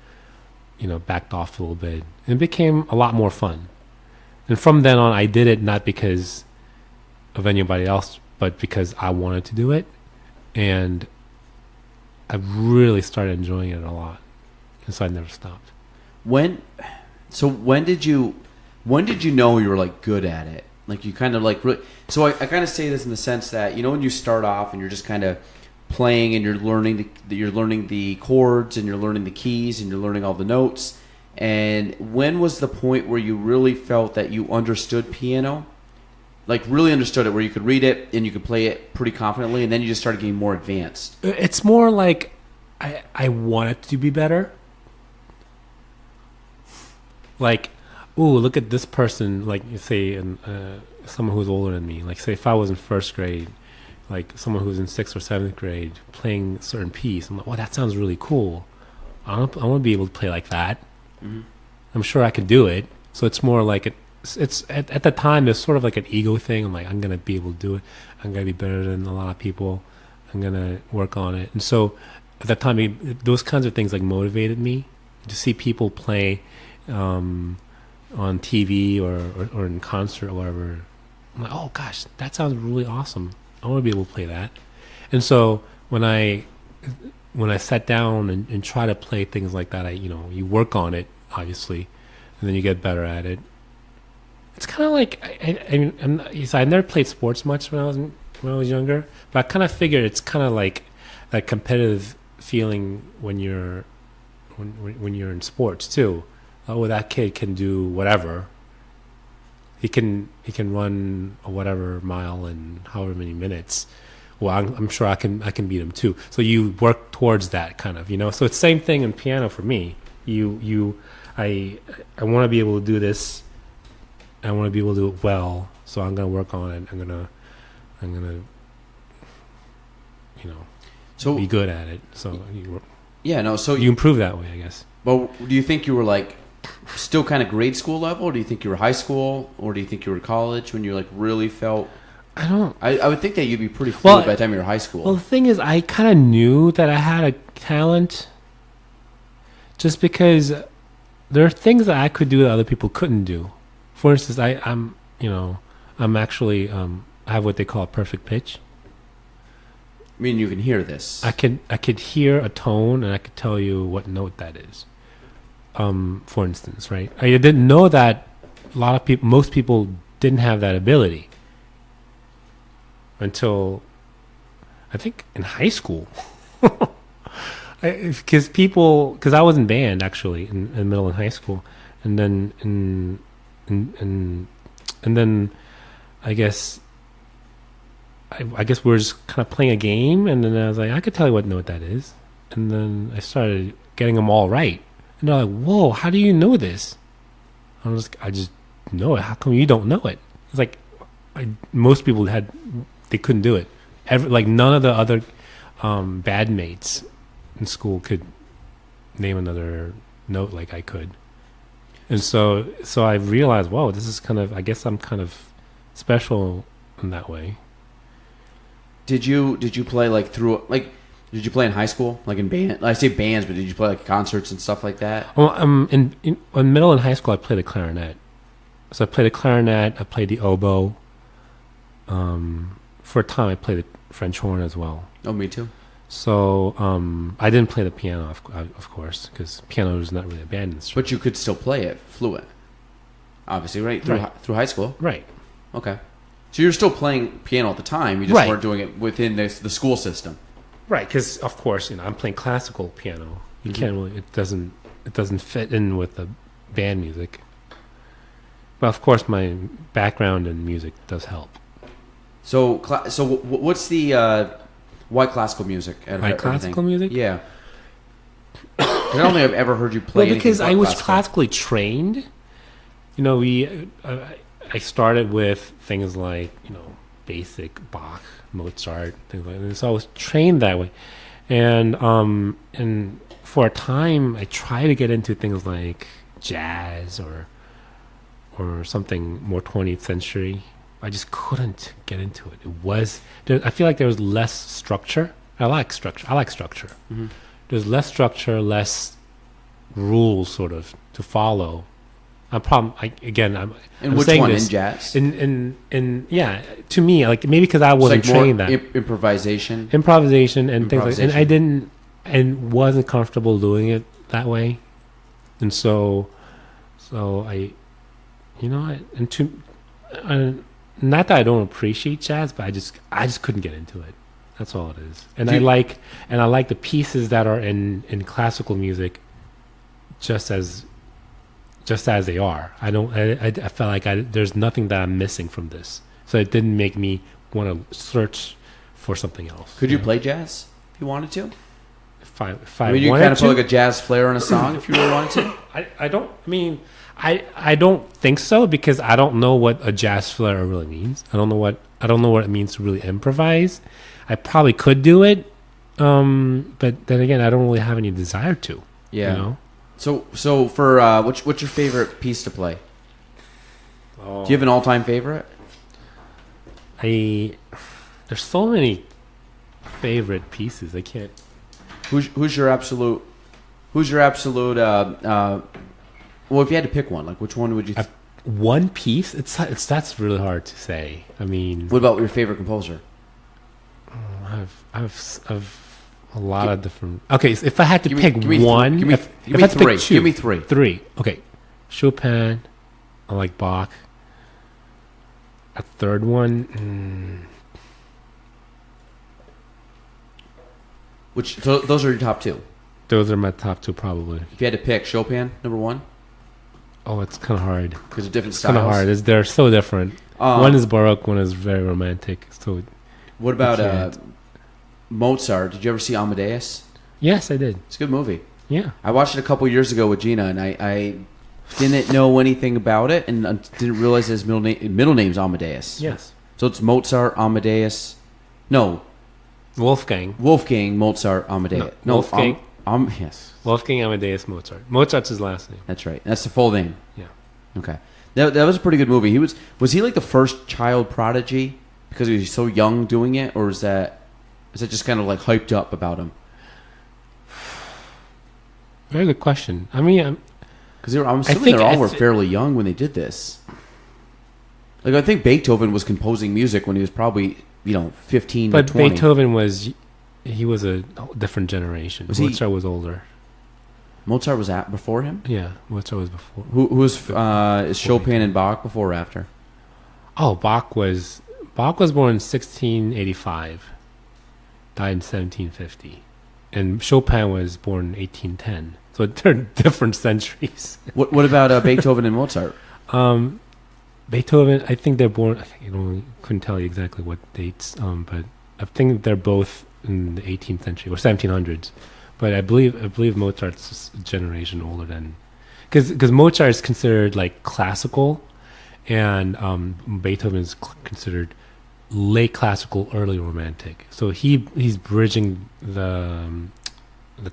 backed off a little bit. And it became a lot more fun. And from then on, I did it not because of anybody else, but because I wanted to do it. And I really started enjoying it a lot. And so I never stopped. When did you know you were like good at it? Like you kind of like really, so I kind of say this in the sense that, when you start off and you're just kind of playing and you're learning the chords and you're learning the keys and you're learning all the notes. And when was the point where you really felt that you understood piano? Like really understood it, where you could read it and you could play it pretty confidently, and then you just started getting more advanced? It's more like I want it to be better. Like, ooh, look at this person. Like, you say, someone who's older than me. Like, say, if I was in first grade, like someone who's in 6th or 7th grade playing a certain piece, I'm like, oh, that sounds really cool. I want to be able to play like that. Mm-hmm. I'm sure I could do it. So it's more like it's at the time, there's sort of like an ego thing. I'm like, I'm gonna be able to do it. I'm gonna be better than a lot of people. I'm gonna work on it. And so at that time, those kinds of things like motivated me to see people play on TV or in concert or whatever. I'm like, oh gosh, that sounds really awesome. I want to be able to play that. And so when I sat down and try to play things like that, you work on it obviously, and then you get better at it. It's kind of like I never played sports much when I was younger, but I kind of figured it's kind of like that competitive feeling when you're in sports too. Oh, that kid can do whatever. He can run a whatever mile in however many minutes. Well, I'm sure I can beat him too. So you work towards that kind of, So it's the same thing in piano for me. I want to be able to do this. I want to be able to do it well. So I'm gonna work on it. I'm gonna be good at it. So you improve that way, I guess. Well, do you think you were like still kind of grade school level, or do you think you were high school, or do you think you were college when you like really felt? I would think that you'd be pretty fluid by the time you were high school. Well, the thing is, I kind of knew that I had a talent, just because there are things that I could do that other people couldn't do. For instance, I'm actually I have what they call a perfect pitch. I mean, you can hear this. I could hear a tone, and I could tell you what note that is. For instance, right? I didn't know that most people didn't have that ability until I think in high school. Because I was in band actually in middle and high school, and then and then I guess we were just kind of playing a game, and then I was like, I could tell you what note that is, and then I started getting them all right. And they're like, whoa, how do you know this? I just know it. How come you don't know it? It's like most people they couldn't do it. None of the other bandmates in school could name another note like I could. And so I realized, whoa, this is I guess I'm kind of special in that way. Did you play did you play in high school, like in band? I say bands, but did you play like concerts and stuff like that? Well, in middle and high school, I played the clarinet. So I played the clarinet. I played the oboe. For a time, I played the French horn as well. Oh, me too. So I didn't play the piano, of course, because piano is not really a band instrument. But you could still play it fluent, obviously, right? Through high school? Right. Okay. So you're still playing piano at the time. You just weren't doing it within the school system. Right, because of course, I'm playing classical piano. You can't really. It doesn't fit in with the band music. But of course, my background in music does help. So what's the why classical music? Why classical music? Yeah. I don't think I've ever heard you play. Well, because I was classically trained. I started with things like basic Bach, Mozart, things like that. So I was trained that way, and for a time I tried to get into things like jazz or something more 20th century. I just couldn't get into it. I feel like there was less structure. I like structure. Mm-hmm. There's less structure, less rules, sort of, to follow. I'm which saying one this, in jazz? To me, like maybe because I wasn't trained that improvisation and things like that. And I didn't and wasn't comfortable doing it that way, and so I, not that I don't appreciate jazz, but I just couldn't get into it. That's all it is. And I like the pieces that are in classical music, just as they are. I felt like there's nothing that I'm missing from this. So it didn't make me want to search for something else. Could you play jazz if you wanted to? if I I mean, you wanted kind of to, put like a jazz flair on a song if you really wanted to. I don't. I mean, I don't think so because I don't know what a jazz flair really means. I don't know what it means to really improvise. I probably could do it, but then again, I don't really have any desire to. Yeah. You know? So for what's your favorite piece to play? Oh. Do you have an all-time favorite? There's so many favorite pieces. I can't. Who's your absolute? Well, if you had to pick one, like which one would you? One piece? That's really hard to say. I mean, What about your favorite composer? I've a lot of different. Okay, so if I had to pick give me one, give me if I had to pick three. two, Give me three. Three. Okay, Chopin. I like Bach. A third one. So those are your top two. Those are my top two, probably. If you had to pick Chopin, number one, Oh, it's kind of hard. because of different It's styles. kind of hard. They're so different. One is Baroque, one is very romantic. So, What about can't. Mozart? Did you ever see Amadeus? yes, I did. It's a good movie. Yeah. I watched it a couple years ago with Gina, and I didn't know anything about it, and I didn't realize his middle name's Amadeus. Yes. So it's Mozart, Amadeus. No, Wolfgang. Wolfgang, Mozart, Amadeus. No, Wolfgang. Yes, Wolfgang Amadeus Mozart. Mozart's his last name. that's right. That's the full name. Yeah. Okay. That was a pretty good movie. Was he like the first child prodigy because he was so young doing it, or is that just kind of like hyped up about him? Very good question. I mean, Because I'm assuming they all were fairly young when they did this. Like I think Beethoven was composing music when he was probably 15 but to 20. Beethoven was a different generation. Was he- Mozart was older. Mozart was before him. Yeah, Mozart was before. Who was is Chopin and Bach before or after? Oh, Bach was born in 1685, died in 1750, and Chopin was born in 1810. So they're different centuries. What about Beethoven and Mozart? Beethoven, I think they're born. Couldn't tell you exactly what dates, but I think they're both in the 18th century or 1700s. But I believe Mozart's a generation older than, because Mozart is considered like classical, and Beethoven is considered late classical, early romantic. So he's bridging the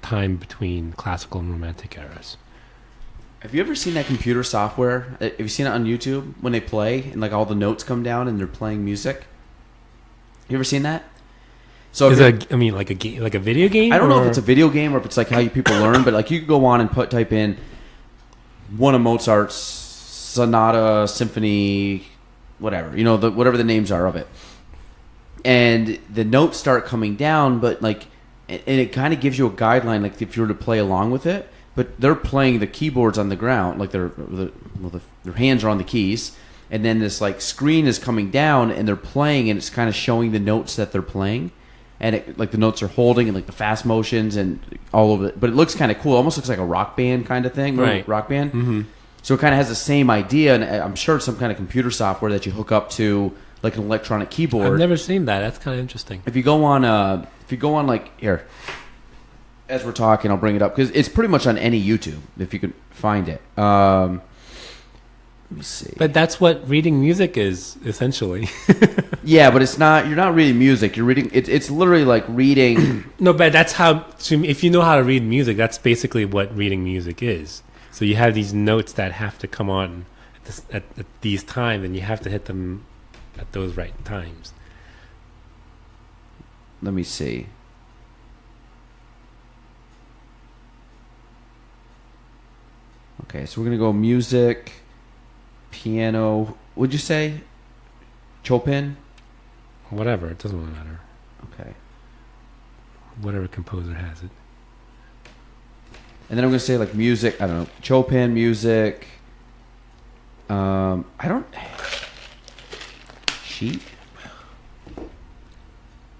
time between classical and romantic eras. Have you ever seen that computer software? Have you seen it on YouTube when they play and like all the notes come down and they're playing music? You ever seen that? So Is it? I mean, like a video game. I don't know if it's a video game or if it's like how people learn, but like you could go on and type in one of Mozart's sonata, symphony, whatever, whatever the names are of it, and the notes start coming down, but like, and it kind of gives you a guideline, like if you were to play along with it. But they're playing the keyboards on the ground, like their hands are on the keys, and then this like screen is coming down, and they're playing, and it's kind of showing the notes that they're playing. And it, like the notes are holding and like the fast motions and all of it, but it looks kind of cool. It almost looks like a rock band kind of thing, right? Rock band. Mm-hmm. So it kind of has the same idea, and I'm sure it's some kind of computer software that you hook up to like an electronic keyboard. I've never seen that. That's kind of interesting. If you go on like here, as we're talking, I'll bring it up because it's pretty much on any YouTube if you can find it. Let me see. But that's what reading music is essentially. Yeah, but it's not. You're not reading music. You're reading. It's literally like reading. No, but that's how. If you know how to read music, that's basically what reading music is. So you have these notes that have to come on at these times, and you have to hit them at those right times. Let me see. Okay, so we're gonna go music, piano. Would you say Chopin? Whatever, it doesn't really matter. Okay. Whatever composer has it. And then I'm gonna say like music. I don't know. Chopin music. I don't. Sheet.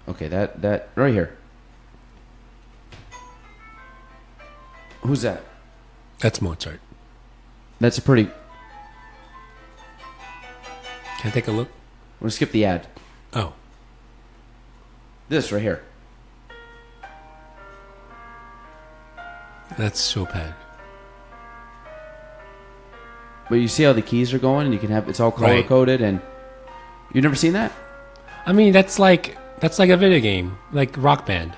Okay, that right here. Who's that? That's Mozart. That's a pretty. Can I take a look? I'm gonna skip the ad. Oh. This right here. That's Chopin. But you see how the keys are going, and you can have it's all color coded, and you've never seen that? I mean, that's like a video game, like Rock Band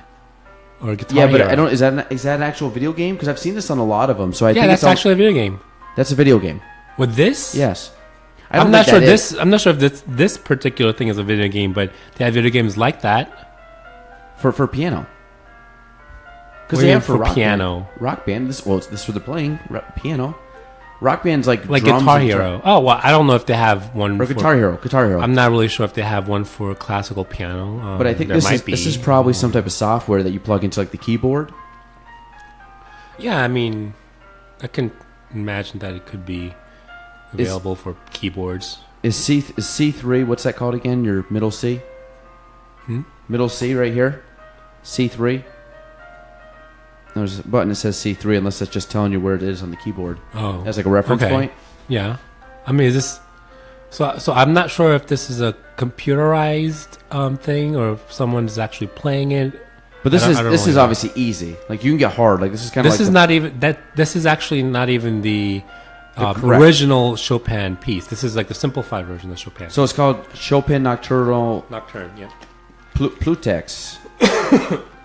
or Guitar Yeah, but Hero. I don't. Is that an actual video game? Because I've seen this on a lot of them. So I think that's actually a video game. That's a video game. With this? Yes. I'm not sure if this particular thing is a video game, but they have video games like that for piano. Because they they have have for piano. Rock band. This is what they're playing. Piano. Rock band's like drums Guitar Hero. Oh well, I don't know if they have one. Or Guitar Hero. Guitar Hero. I'm not really sure if they have one for classical piano. But I think this is probably some type of software that you plug into like the keyboard. Yeah, I mean, I can imagine that it could be available for keyboards. Is C3? What's that called again? Your middle C. Middle C right here. C3. There's a button that says C3, unless that's just telling you where it is on the keyboard. Oh, as like a reference point. Yeah, I mean, is this? So I'm not sure if this is a computerized thing or if someone's actually playing it. But this is obviously easy. Like you can get hard. Like this is kind of. This is not even that. This is actually not even the original Chopin piece. This is like the simplified version of Chopin. So it's called Chopin Nocturne. Nocturne, yeah. Plutex.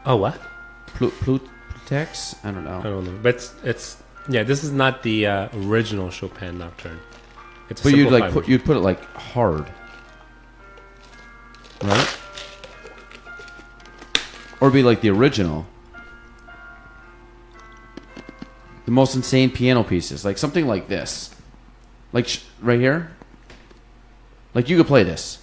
Oh, what? Plutex? I don't know. But it's this is not the original Chopin Nocturne. It's but you'd put it like hard, right? Or be like the original. The most insane piano pieces, like something like this, like right here. Like you could play this.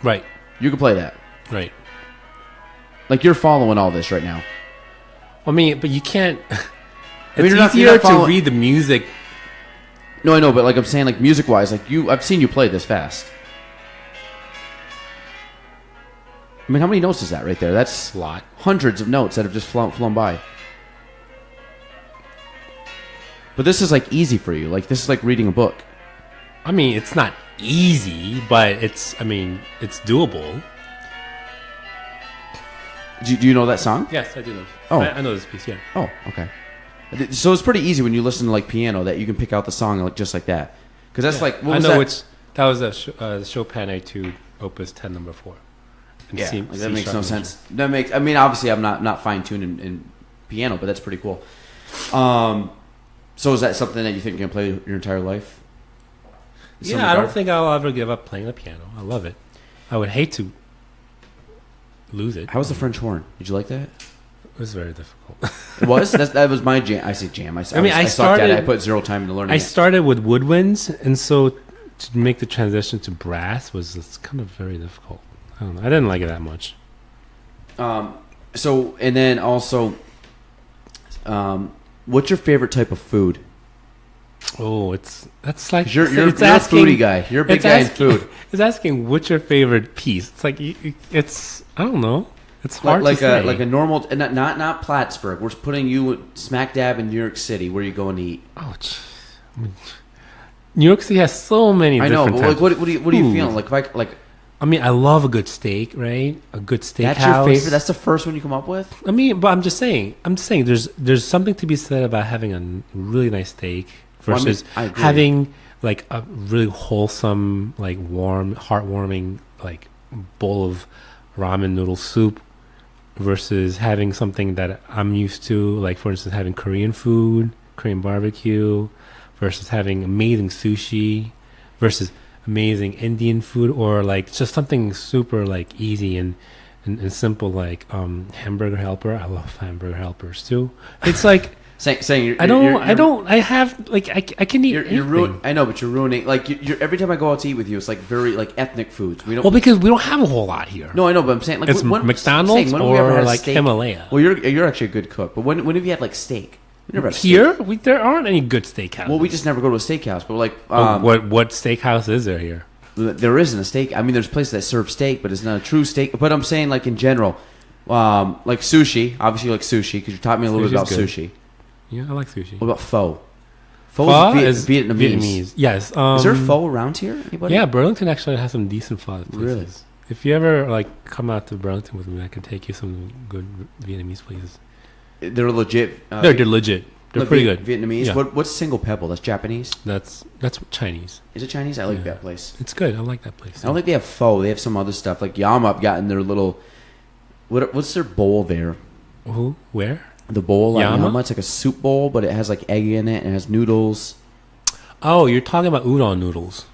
Right. You could play that. Right. Like you're following all this right now. I mean, but you can't. It's easier to read the music. No, I know, but like I'm saying, like music-wise, like I've seen you play this fast. I mean, how many notes is that right there? That's a lot. Hundreds of notes that have just flown by. But this is like easy for you. Like this is like reading a book. I mean, it's not easy, but it's doable. Do you know that song? Yes, I do know. Oh, I know this piece. Yeah. Oh, okay. So it's pretty easy when you listen to like piano that you can pick out the song like just like that. Because that's like what was that was a Chopin Etude, Opus 10, number 4. Yeah, like that makes no sense. I mean, obviously, I'm not fine tuned in piano, but that's pretty cool. So is that something that you think you're gonna play your entire life? I don't think I'll ever give up playing the piano. I love it. I would hate to lose it. How was the French horn? Did you like that? It was very difficult. It was? That was my jam. I say jam. I sucked at it. I put zero time into learning it. I started with woodwinds, and so to make the transition to brass it's kind of very difficult. I don't know. I didn't like it that much. So, and then also, what's your favorite type of food? Oh, that's like you're a foodie guy. You're a big guy in food. It's asking what's your favorite piece. It's like it's I don't know. It's hard to say. Like a normal, not Plattsburgh. We're putting you smack dab in New York City. Where you going to eat? Oh, I mean, New York City has so many. I know, but like, what do you feeling like? I mean, I love a good steak, right? A good steakhouse. That's your favorite? That's the first one you come up with? I mean, but I'm just saying. There's something to be said about having a really nice steak versus having like a really wholesome, like warm, heartwarming, like bowl of ramen noodle soup versus having something that I'm used to, like for instance, having Korean food, Korean barbecue, versus having amazing sushi versus amazing Indian food, or like just something super like easy and simple, like hamburger helper. I love hamburger helpers too. It's like saying I can eat anything. I know, but you're ruining. Like you're every time I go out to eat with you, it's like very like ethnic foods. Because we don't have a whole lot here. No, I know, but I'm saying like it's McDonald's or like Himalaya. Well, you're actually a good cook, but when have you had like steak? There aren't any good steakhouses. Well, we just never go to a steakhouse. But like, what steakhouse is there here? There isn't a steak. I mean, there's places that serve steak, but it's not a true steak. But I'm saying, like in general, like sushi. Obviously, you like sushi because you taught me a little bit about sushi. Yeah, I like sushi. What about pho? Pho is Vietnamese. Yes. Is there pho around here? Anybody? Yeah, Burlington actually has some decent pho places. Really? If you ever like come out to Burlington with me, I can take you some good Vietnamese places. They're legit. They're legit. They're pretty good. Vietnamese. Yeah. What's Single Pebble? That's Japanese. That's Chinese. Is it Chinese? I like that place. It's good. I like that place. I don't think they have pho. They have some other stuff like Yama. I've gotten their little. What's their bowl there? Who? Where? The bowl at Yama? Yama. It's like a soup bowl, but it has like egg in it and it has noodles. Oh, you're talking about udon noodles.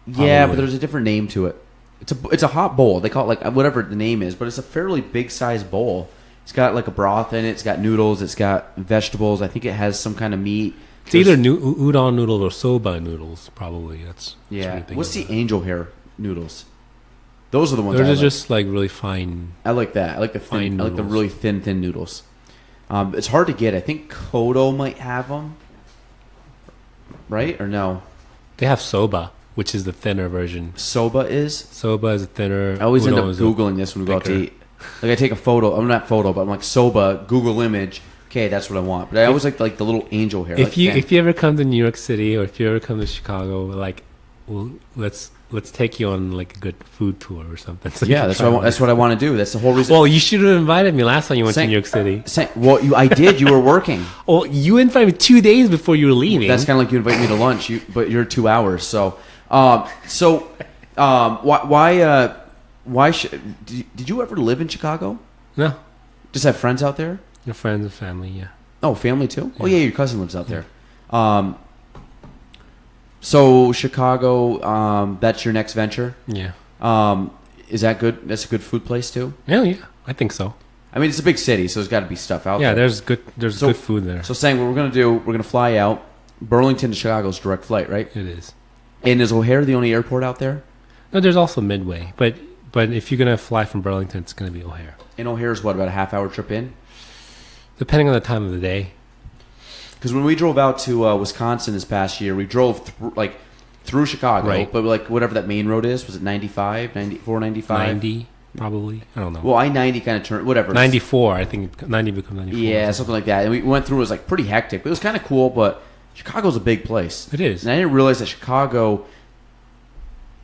Yeah, but there's a different name to it. It's a hot bowl. They call it like whatever the name is, but it's a fairly big size bowl. It's got like a broth in it. It's got noodles. It's got vegetables. I think it has some kind of meat. It's either udon noodles or soba noodles. Probably that's What's the angel hair noodles? Those are the ones. They're just like really fine. I like that. I like the thin. I like the really thin noodles. It's hard to get. I think Kodo might have them. Right or no? They have soba, which is the thinner version. Soba is a thinner. I always end up Googling this when we go out to eat. Like I take a photo. I'm not photo, but I'm like soba. Google image. Okay, that's what I want. But I always like the little angel hair. If you ever come to New York City or if you ever come to Chicago, like, well, let's take you on like a good food tour or something. So that's what I want. That's what I want to do. That's the whole reason. Well, you should have invited me last time you went to New York City. I did. You were working. Well, you invited me 2 days before you were leaving. That's kind of like you invite me to lunch. But you're 2 hours. So, why did you ever live in Chicago? No. Just have friends out there? Your friends and family, yeah. Oh, family too? Yeah. Oh, yeah, your cousin lives out there. So Chicago, that's your next venture? Yeah. Is that good? That's a good food place too? Yeah, I think so. I mean, it's a big city, so there's got to be stuff out there. Yeah, there's good food there. So saying what we're going to do, we're going to fly out. Burlington to Chicago is direct flight, right? It is. And is O'Hare the only airport out there? No, there's also Midway, but if you're going to fly from Burlington, it's going to be O'Hare. And O'Hare's what, about a half-hour trip in? Depending on the time of the day. Because when we drove out to Wisconsin this past year, we drove through Chicago, right. But like whatever that main road is, was it 95, 94, 95? 90, probably. I don't know. Well, I-90 kind of turned, whatever. 94, I think 90 becomes 94. Yeah, something like that. And we went through, it was like pretty hectic, but it was kind of cool, but Chicago's a big place. It is. And I didn't realize that Chicago,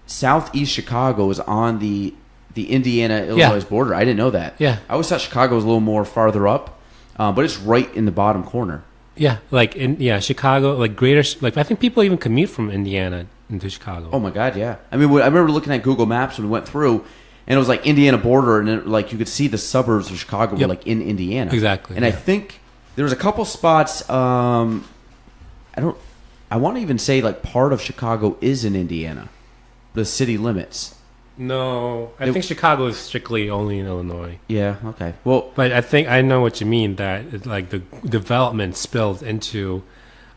southeast Chicago is on the Indiana-Illinois border. I didn't know that. Yeah. I always thought Chicago was a little more farther up, but it's right in the bottom corner. Yeah, Chicago, like greater, like I think people even commute from Indiana into Chicago. Oh my God, yeah. I mean, I remember looking at Google Maps when we went through, and it was like Indiana border, and you could see the suburbs of Chicago were like in Indiana. Exactly. And I think there was a couple spots. I want to even say like part of Chicago is in Indiana, the city limits. No, I think Chicago is strictly only in Illinois. Yeah. Okay. Well, but I think I know what you mean. That it's like the development spills into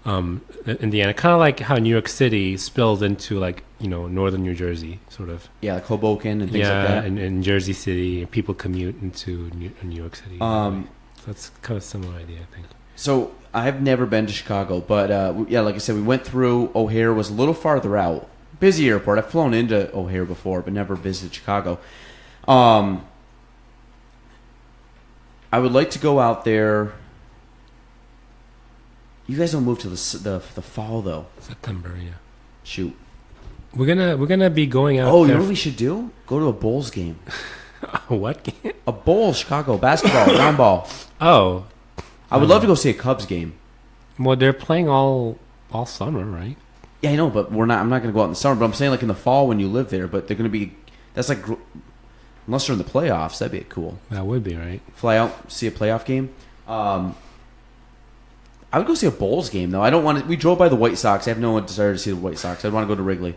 Indiana, kind of like how New York City spills into northern New Jersey, sort of. Yeah, like Hoboken and things like that. and Jersey City, people commute into New York City. So that's kind of a similar idea, I think. So I've never been to Chicago, but like I said, we went through. O'Hare was a little farther out. Busy airport. I've flown into O'Hare before, but never visited Chicago. I would like to go out there. You guys don't move to the fall though. September, yeah. Shoot. We're gonna be going out. Oh, you know what we should do? Go to a Bulls game. What game? A Bulls, Chicago basketball, round ball. Oh, I would love to go see a Cubs game. Well, they're playing all summer, right? Yeah, I know, but I'm not going to go out in the summer. But I'm saying like in the fall when you live there. But they're going to be. That's like unless they're in the playoffs, that'd be cool. That would be right. Fly out, see a playoff game. I would go see a Bulls game though. I don't want to. We drove by the White Sox. I have no desire to see the White Sox. I'd want to go to Wrigley.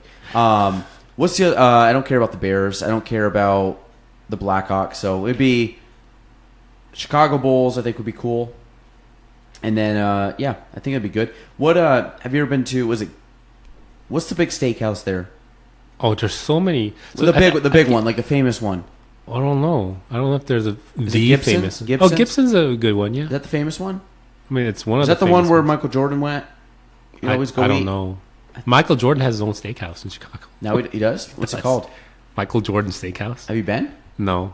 What's the? I don't care about the Bears. I don't care about the Blackhawks. So it'd be Chicago Bulls. I think would be cool. And then I think it'd be good. What have you ever been to? Was it? What's the big steakhouse there? Oh, there's so many. So the big one, like the famous one. I don't know. I don't know if there's a famous. Gibson's? Oh, Gibson's a good one. Yeah. Is that the famous one? I mean, it's one of. Is the that the one where ones. Michael Jordan went? You always go. I don't know. Michael Jordan has his own steakhouse in Chicago. Now he does. What's it called? Michael Jordan Steakhouse. Have you been? No.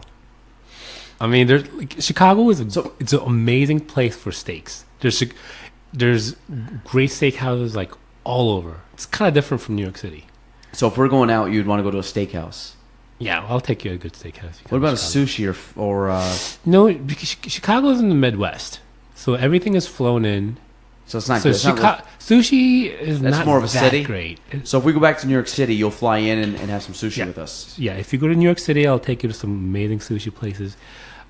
I mean, Chicago is it's an amazing place for steaks. There's great steakhouses like all over. It's kind of different from New York City. So if we're going out, you'd want to go to a steakhouse. Yeah, I'll take you to a good steakhouse. What about a sushi or No, because Chicago is in the Midwest, so everything is flown in. so it's not So good. It's not sushi is That's not more of a that city? great. so if we go back to New York City, you'll fly in and have some sushi Yeah. with us. Yeah, if you go to New York City, I'll take you to some amazing sushi places.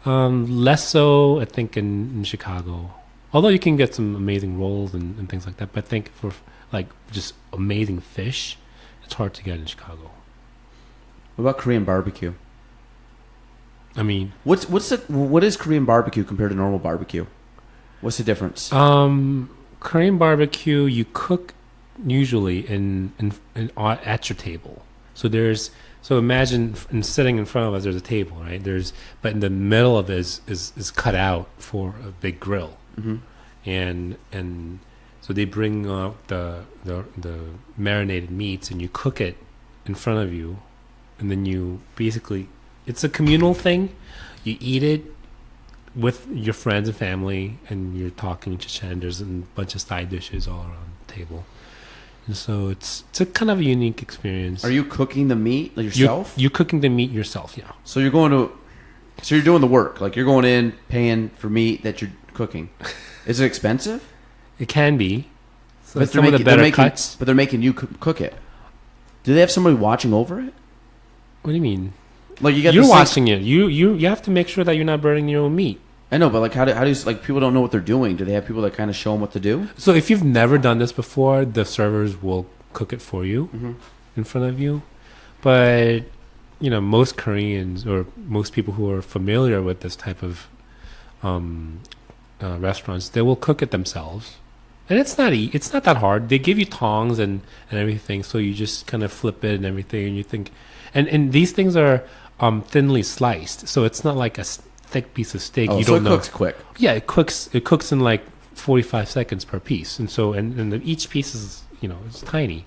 Less so, I think, in Chicago. Although you can get some amazing rolls and things like that. But I think for like just amazing fish, it's hard to get in Chicago. What about Korean barbecue? I mean, What is Korean barbecue compared to normal barbecue? What's the difference? Korean barbecue, you cook usually at your table. So imagine sitting in front of us, there's a table, right? But in the middle of it is cut out for a big grill, Mm-hmm. and so they bring out the marinated meats and you cook it in front of you, and then you basically it's a communal thing. You eat it with your friends and family, and you're talking to there's a bunch of side dishes all around the table. And so it's a kind of a unique experience. Are you cooking the meat yourself? You're cooking the meat yourself, yeah. So you're doing the work. Like you're going in, paying for meat that you're cooking. Is it expensive? It can be. So But some of the better cuts. But they're making you cook it. Do they have somebody watching over it? What do you mean? Like you got You're the watching it. You have to make sure that you're not burning your own meat. I know, but like how do like people don't know what they're doing? Do they have people that kind of show them what to do? So if you've never done this before, the servers will cook it for you in front of you. But most Koreans or most people who are familiar with this type of restaurants, they will cook it themselves, and it's not that hard. They give you tongs and everything, so you just kind of flip it and everything, and you think, and these things are thinly sliced, so it's not like a thick piece of steak. Oh, you so don't it know. cooks quick. Yeah, it cooks in like 45 seconds per piece, and so each piece is it's tiny,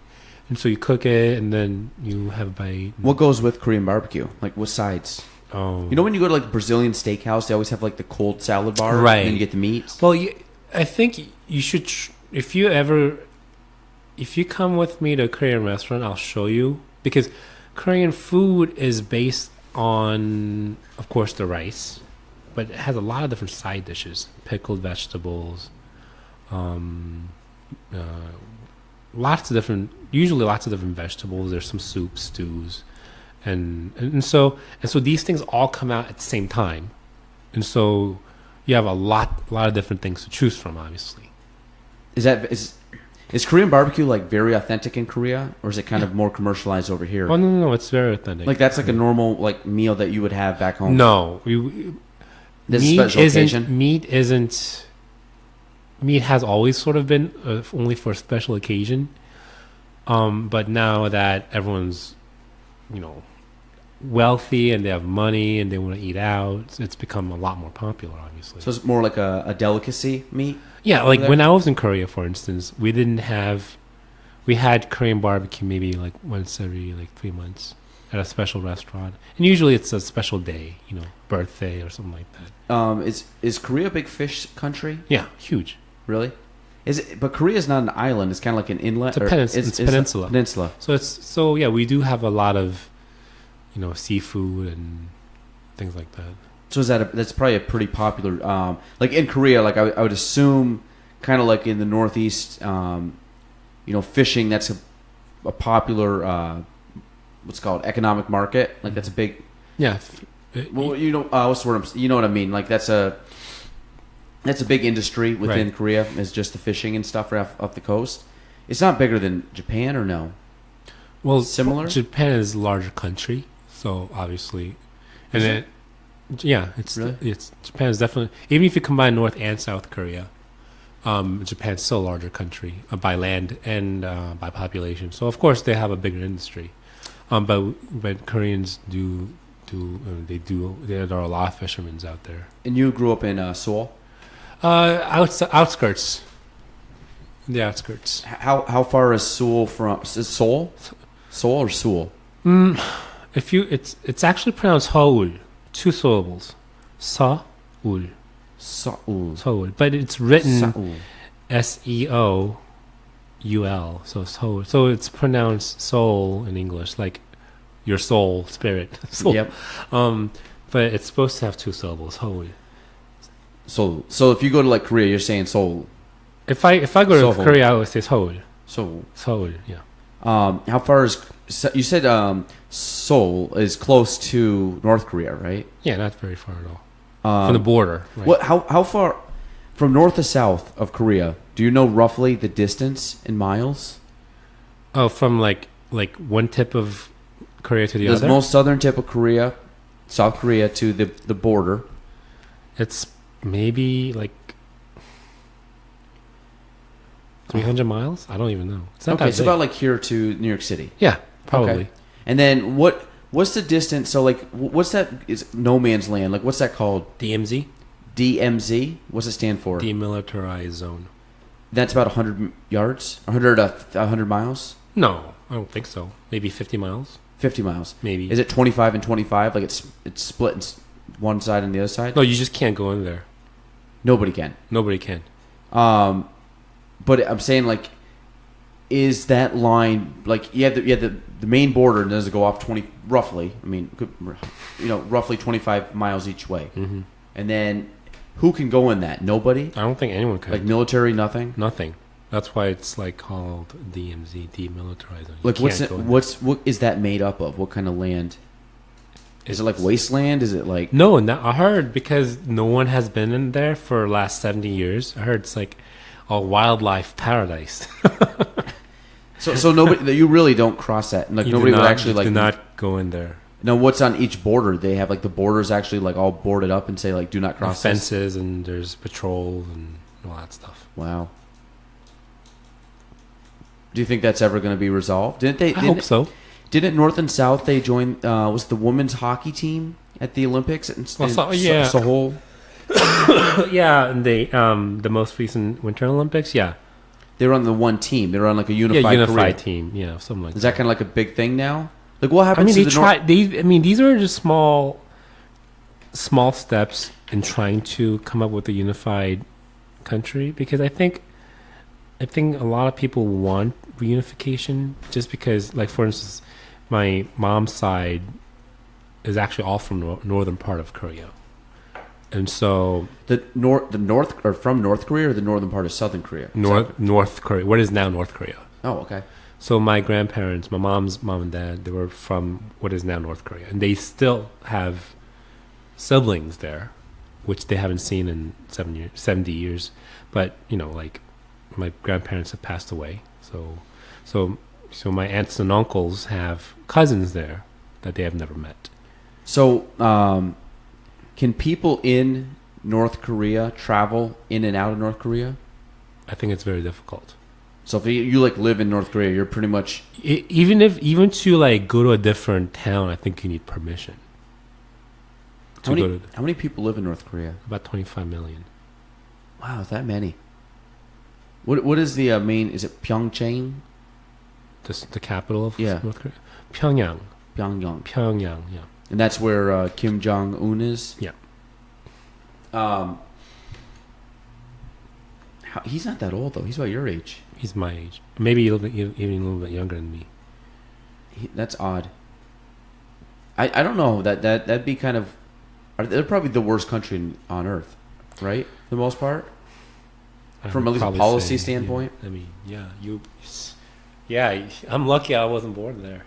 and so you cook it and then you have a bite. What goes with Korean barbecue? Like what sides? Oh, When you go to like Brazilian steakhouse, they always have like the cold salad bar, Right. And then you get the meat. well, I think you should if you come with me to a Korean restaurant, I'll show you, because Korean food is based on, of course, the rice, but it has a lot of different side dishes, pickled vegetables, lots of different vegetables. There's some soups, stews, and so these things all come out at the same time, and so you have a lot of different things to choose from. Obviously, Is Korean barbecue like very authentic in Korea, or is it kind of more commercialized over here? oh no, it's very authentic. Like that's like a normal like meal that you would have back home. No, This is a special occasion. Meat has always sort of been only for a special occasion, but now that everyone's wealthy and they have money and they want to eat out, it's become a lot more popular, obviously. So it's more like a delicacy meat. Yeah, like there? when I was in Korea, for instance, we had Korean barbecue maybe like once every like 3 months at a special restaurant, and usually it's a special day, birthday or something like that. Is Korea a big fish country? Yeah, huge. Really? But Korea is not an island. It's kind of like an inlet. It's a peninsula. Peninsula. So yeah, we do have a lot of seafood and things like that. So that's probably a pretty popular. Like in Korea, like I would assume, kind of like in the Northeast, fishing. That's a popular what's called economic market. Like that's a big. Yeah. Well, what's the word? You know what I mean? Like that's a big industry within Right. Korea, is just the fishing and stuff right off the coast. It's not bigger than Japan, or no? Well, Similar? Japan is a larger country, so obviously, and Is then it's Really? Japan is definitely, even if you combine North and South Korea, Japan's still a larger country by land and by population. So of course they have a bigger industry, but Koreans there are a lot of fishermen out there. And you grew up in Seoul. Outskirts. The outskirts. How far is Seoul from? Is Seoul? Seoul or Seoul? It's actually pronounced Seoul, 2 syllables, Seoul, Seoul. but it's written Seoul. Seoul, so Seoul. So it's pronounced Seoul in English, like your soul, spirit. Soul. Yep. But it's supposed to have two syllables. Seoul. So if you go to like Korea, you're saying Seoul. If I go to Seoul. Korea, I would say Seoul. Seoul. Seoul. Yeah. How far is you said Seoul is close to North Korea, right? Yeah, not very far at all. From the border. Right? What? How far from north to south of Korea? Do you know roughly the distance in miles? Oh, from like one tip of Korea to the The other. most southern tip of Korea, South Korea to the border. It's maybe like 300 miles. I don't even know. It's not Okay, that so big. about like here to New York City. Yeah, probably. Okay. And then what's the distance? So like, what's that? Is no man's land? Like, what's that called? DMZ, DMZ. What's it stand for? demilitarized zone. That's about 100 yards, 100 miles, No, I don't think so. Maybe 50 miles. 50 miles. Maybe. Is it 25 and 25? Like it's split in one side and the other side? No, you just can't go in there. Nobody can. Nobody can. But I'm saying like, is that line like you have the main border and does it go off 20 roughly? I mean, roughly 25 miles each way, Mm-hmm. and then who can go in that? Nobody. I don't think anyone could. Like military, nothing. Nothing. That's why it's like called DMZ, demilitarized zone. You Like can't go in there. what is that made up of? What kind of land? Is it like wasteland? Is it like No, I heard because no one has been in there for the last 70 years. I heard it's like a wildlife paradise. so nobody? You really don't cross that. Like nobody would actually like do not go in there. Now, what's on each border? They have like the borders actually like all boarded up and say like do not cross this? Fences and there's patrol and all that stuff. Wow. Do you think that's ever going to be resolved? I hope so. Didn't North and South they join? Was the women's hockey team at the Olympics in yeah. Seoul? Yeah, and the most recent Winter Olympics. Yeah, They were on the one team. They were on like a unified Korea. team. Yeah, something like Is that kind of like a big thing now? Like what I happens mean, to the these are just small steps in trying to come up with a unified country because I think a lot of people want reunification just because, like for instance, my mom's side is actually all from northern part of Korea, and so the north or from North Korea or the northern part of Southern Korea? North Korea, what is now North Korea. Oh, okay. So my grandparents, my mom's mom and dad, they were from what is now North Korea, and they still have siblings there, which they haven't seen in 70 years. But like my grandparents have passed away, so my aunts and uncles have cousins there that they have never met. So, can people in North Korea travel in and out of North Korea? I think it's very difficult. So if you like live in North Korea, you're pretty much Even to like go to a different town, I think you need permission. how many people live in North Korea? About 25 million. Wow, that many. What is the main? Is it Pyeongchang? The capital of Yeah. North Korea, Pyongyang. Pyongyang, Yeah. and that's where Kim Jong Un is. Yeah. He's not that old though. He's about your age. He's my age, maybe even a little bit younger than me. That's odd. I don't know that'd be kind of. They're probably the worst country on earth, right? For the most part. From at least a policy standpoint. Yeah. I mean, yeah, I'm lucky I wasn't born there.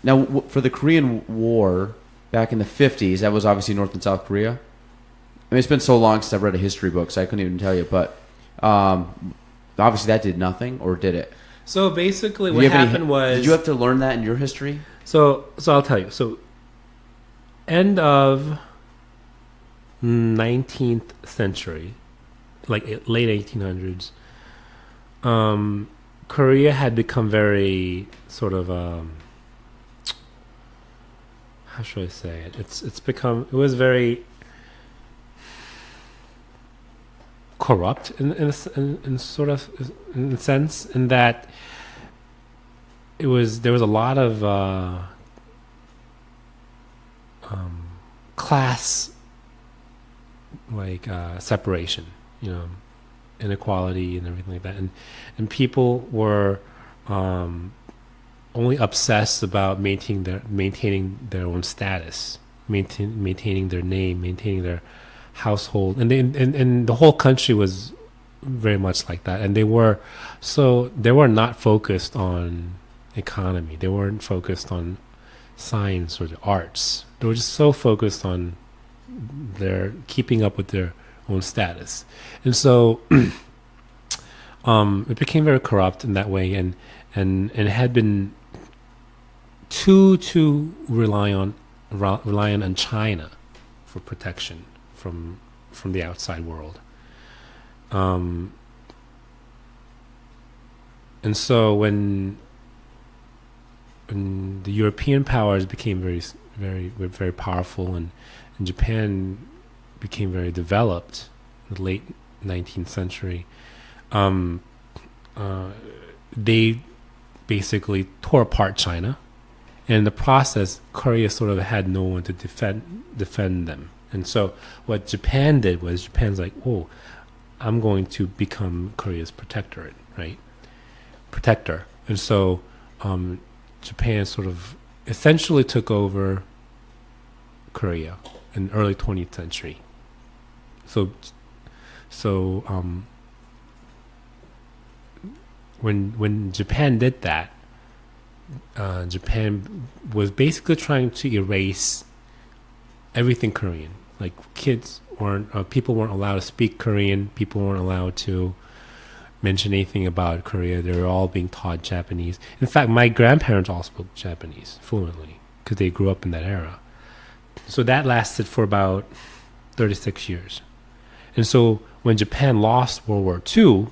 Now for the Korean War back in the 50s, that was obviously North and South Korea. I mean, it's been so long since I've read a history book, so I couldn't even tell you. But obviously, that did nothing, or did it? So basically, what happened was, did you have to learn that in your history? So I'll tell you. So end of 19th century, like late 1800s, Korea had become very sort of how should I say it? It was very corrupt in a sense, in that there was a lot of class separation, inequality and everything like that, and people were only obsessed about maintaining their own status, maintaining their name, maintaining their household, and the whole country was very much like that. And they were not focused on economy. They weren't focused on science or the arts. They were just so focused on their keeping up with their own status, and so it became very corrupt in that way, and it had been too reliant on China for protection from the outside world. And so when the European powers became very powerful, and Japan became very developed in the late 19th century, they basically tore apart China, and in the process, Korea sort of had no one to defend them. And so what Japan did was, Japan's like, oh, I'm going to become Korea's protector. And so Japan sort of essentially took over Korea in the early 20th century. So when Japan did that, Japan was basically trying to erase everything Korean. Like people weren't allowed to speak Korean. People weren't allowed to mention anything about Korea. They were all being taught Japanese. In fact, my grandparents all spoke Japanese fluently because they grew up in that era. So that lasted for about 36 years. And so when Japan lost World War II,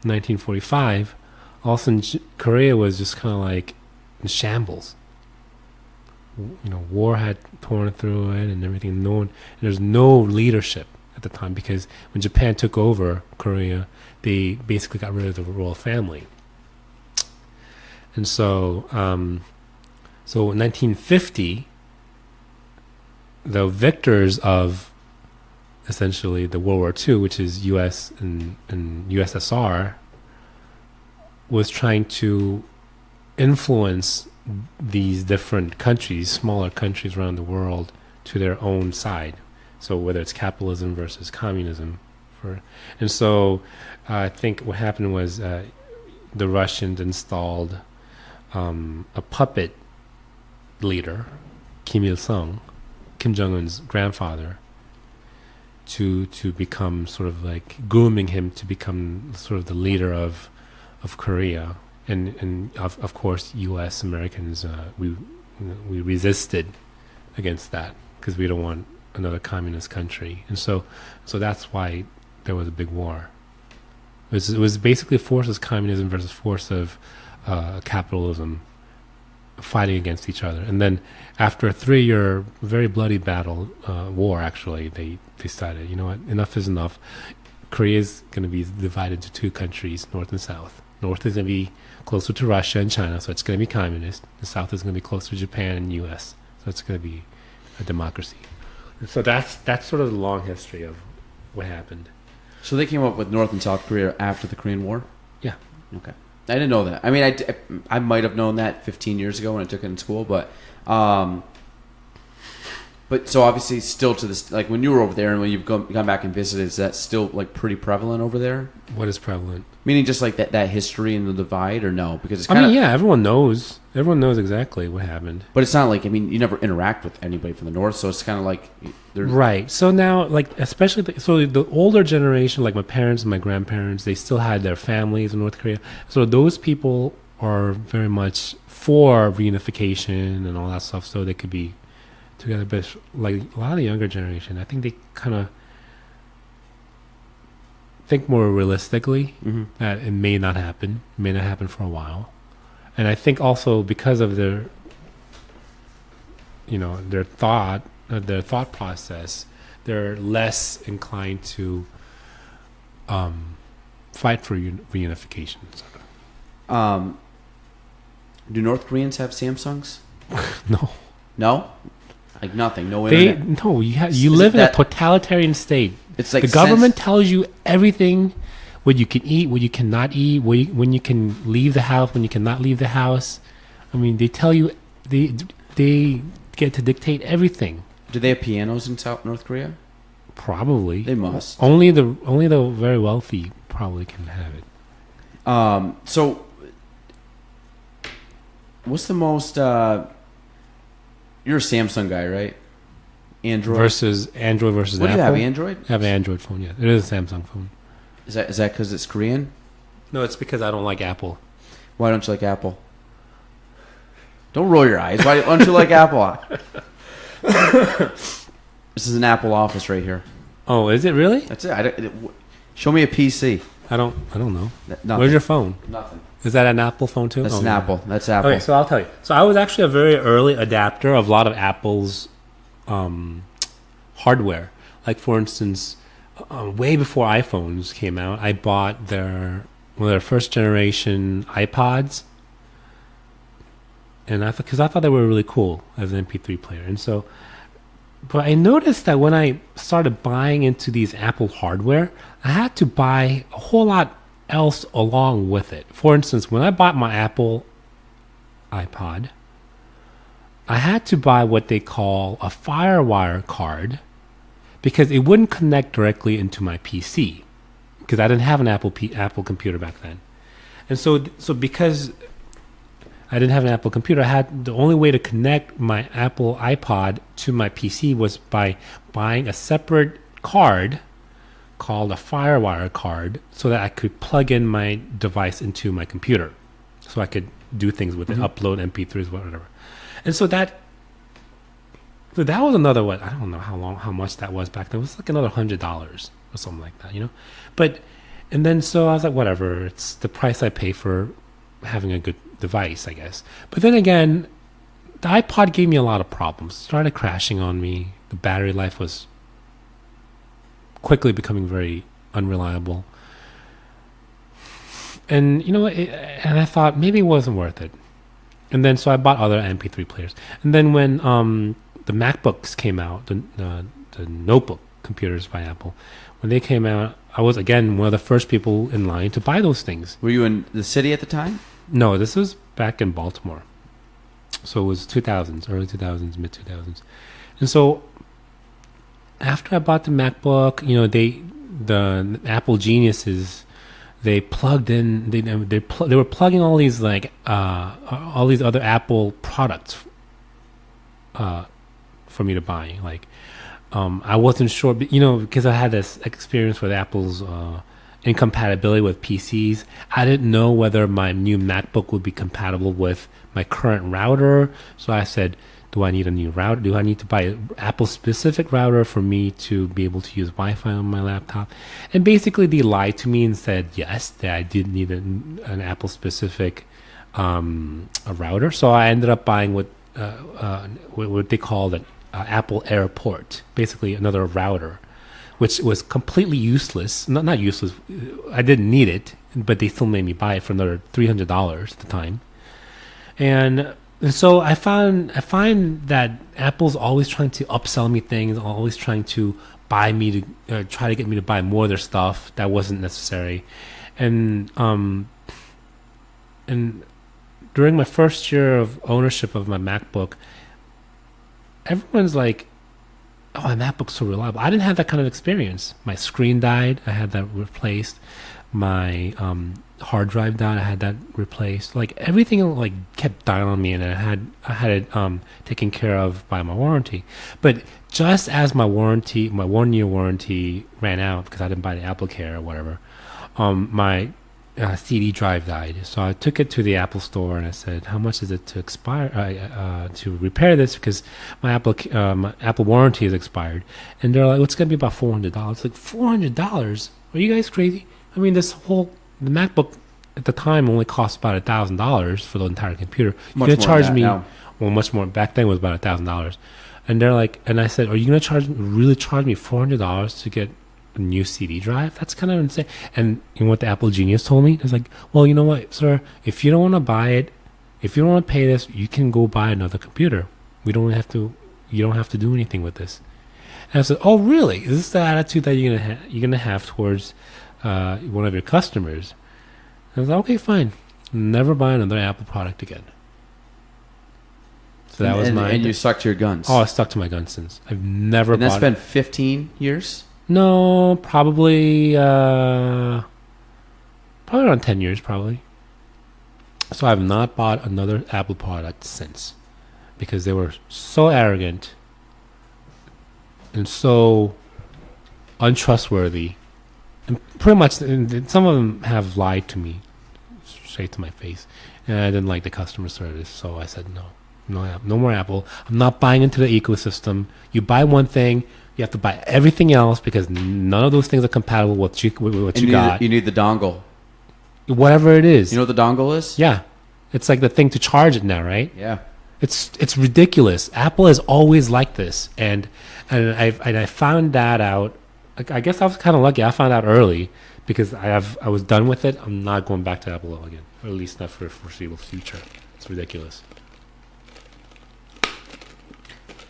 1945, all of a sudden Korea was just kind of like in shambles. War had torn through it and everything. There's no leadership at the time, because when Japan took over Korea, they basically got rid of the royal family. And so, so in 1950, the victors of essentially the World War II, which is U.S. and USSR, was trying to influence these different countries, smaller countries around the world, to their own side. So whether it's capitalism versus communism, and so I think what happened was the Russians installed a puppet leader, Kim Il-sung, Kim Jong-un's grandfather, to become sort of like grooming him to become sort of the leader of Korea. And of course, U.S. Americans, we resisted against that because we don't want another communist country, and so that's why there was a big war. It was basically forces communism versus force of capitalism fighting against each other. And then after a 3-year very bloody battle, war actually, they decided, you know what, enough is enough. Korea is going to be divided into 2 countries, North and South. North is going to be closer to Russia and China, so it's going to be communist. The South is going to be closer to Japan and U.S., so it's going to be a democracy. And so that's sort of the long history of what happened. So they came up with North and South Korea after the Korean War? Yeah. Okay. I didn't know that. I mean, I might have known that 15 years ago when I took it in school, but so obviously still to this, like when you were over there and when you've gone back and visited, is that still like pretty prevalent over there? What is prevalent? Meaning just like that history and the divide, or no? Because it's kind of, yeah, everyone knows exactly what happened. But it's not like, I mean, you never interact with anybody from the North, so it's kind of like right. So now, like especially the older generation, like my parents and my grandparents, they still had their families in North Korea. So those people are very much for reunification and all that stuff, so they could be together. But like a lot of the younger generation, I think they kind of think more realistically that it may not happen for a while. And I think also because of their thought process, they're less inclined to fight for reunification. Do North Koreans have Samsungs? No, like nothing. No internet. You live in a totalitarian state. It's like the government tells you everything what you can eat, what you cannot eat, when you can leave the house, when you cannot leave the house. I mean, they tell you they get to dictate everything. Do they have pianos in North Korea? Probably. They must. Only the very wealthy probably can have it. So, what's the most? You're a Samsung guy, right? Android versus Apple. What Do you have, Android? I have an Android phone. Yeah, it is a Samsung phone. Is that because it's Korean? No, it's because I don't like Apple. Why don't you like Apple? Don't roll your eyes. Why don't you like Apple? This is an Apple office right here. Oh, is it really? That's it. Show me a PC. I don't know. Nothing. Where's your phone? Nothing. Is that an Apple phone too? That's an Apple. That's Apple. Okay, so I'll tell you. So I was actually a very early adapter of a lot of Apple's hardware. Like for instance, way before iPhones came out, I bought one of their first generation iPods, and I thought they were really cool as an MP3 player. And so, but I noticed that when I started buying into these Apple hardware, I had to buy a whole lot else along with it. For instance, when I bought my Apple iPod, I had to buy what they call a FireWire card because it wouldn't connect directly into my PC because I didn't have an Apple computer back then. And so because I didn't have an Apple computer, the only way to connect my Apple iPod to my PC was by buying a separate card called a FireWire card so that I could plug in my device into my computer so I could do things with it, upload MP3s, whatever. And so that was another I don't know how much that was back then. It was like another $100 or something like that, and then so I was like, whatever, it's the price I pay for having a good device, I guess. But then again, the iPod gave me a lot of problems. It started crashing on me. The battery life was quickly becoming very unreliable. And and I thought maybe it wasn't worth it. And then so I bought other MP3 players. And then when the MacBooks came out, the notebook computers by Apple, when they came out, I was again one of the first people in line to buy those things. Were you in the city at the time? No, this was back in Baltimore. So it was 2000s, early 2000s, mid 2000s. And so after I bought the MacBook, the Apple geniuses, they plugged in. They were plugging all these all these other Apple products for me to buy. Like I wasn't sure, because I had this experience with Apple's incompatibility with PCs. I didn't know whether my new MacBook would be compatible with my current router. So I said, do I need a new router? Do I need to buy an Apple-specific router for me to be able to use Wi-Fi on my laptop? And basically, they lied to me and said, yes, that I did need an Apple-specific a router. So I ended up buying what they called an Apple Airport, basically another router, which was completely useless. Not useless. I didn't need it, but they still made me buy it for another $300 at the time. And so I find that Apple's always trying to upsell me things, always trying to try to get me to buy more of their stuff that wasn't necessary. And during my first year of ownership of my MacBook, everyone's like, oh, my MacBook's so reliable. I didn't have that kind of experience. My screen died. I had that replaced. My hard drive died. I had that replaced. Like everything kept dying on me, and I had it taken care of by my warranty. But just as my 1-year warranty ran out because I didn't buy the AppleCare or whatever, my CD drive died. So I took it to the Apple store and I said, how much is it to to repair this, because my Apple warranty is expired. And they're like, it's going to be about $400. Like, $400? Are you guys crazy? I mean, the MacBook at the time only cost about $1,000 for the entire computer. You're going to charge me, well, much more. Back then it was about $1,000. And they're like, and I said, are you going to really charge me $400 to get a new CD drive? That's kind of insane. And you know what the Apple genius told me? It's like, well, you know what, sir, if you don't want to buy it, if you don't want to pay this, you can go buy another computer. You don't have to do anything with this. And I said, oh, really? Is this the attitude that you're gonna have towards one of your customers. I was like, okay, fine. Never buy another Apple product again. So that was mine. And you stuck to your guns. Oh, I stuck to my guns since. I've never bought. And that's been 15 years? No, probably around 10 years, probably. So I've not bought another Apple product since. Because they were so arrogant and so untrustworthy. And pretty much, some of them have lied to me straight to my face. And I didn't like the customer service, so I said no more Apple. I'm not buying into the ecosystem. You buy one thing, you have to buy everything else because none of those things are compatible with what you got. You need the dongle. Whatever it is. You know what the dongle is? Yeah. It's like the thing to charge it now, right? Yeah. It's ridiculous. Apple is always like this, and I found that out. I guess I was kind of lucky. I found out early because I was done with it. I'm not going back to Apple again, or at least not for the foreseeable future. It's ridiculous.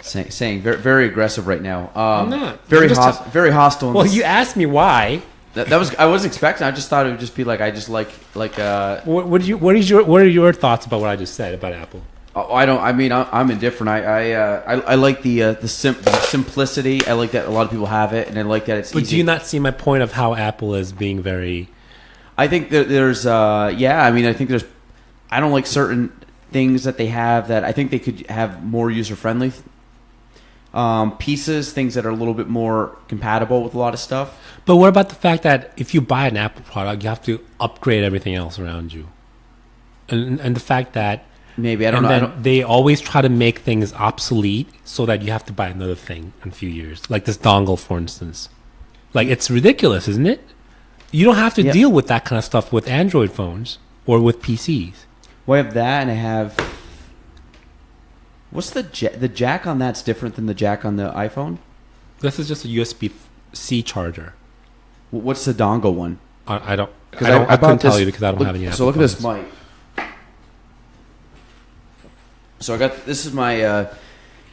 Saying very, very aggressive right now. I'm not very hostile. Well, you asked me why. That was I wasn't expecting. I just thought it would just be like I just like. What are your thoughts about what I just said about Apple? I don't. I mean, I'm indifferent. I like the simplicity. I like that a lot of people have it, and I like that it's. But easy. Do you not see my point of how Apple is being very? I think there's. Yeah. I mean, I think there's. I don't like certain things that they have that I think they could have more user friendly. Pieces, things that are a little bit more compatible with a lot of stuff. But what about the fact that if you buy an Apple product, you have to upgrade everything else around you, and the fact that. Maybe I don't know. They always try to make things obsolete so that you have to buy another thing in a few years, like this dongle, for instance. Like it's ridiculous, isn't it? You don't have to deal with that kind of stuff with Android phones or with PCs. Well, I have that, and I have. What's the jack on that's different than the jack on the iPhone? This is just a USB-C charger. What's the dongle one? I couldn't tell you because I don't have any Apple So look phones. at this mic. So this is my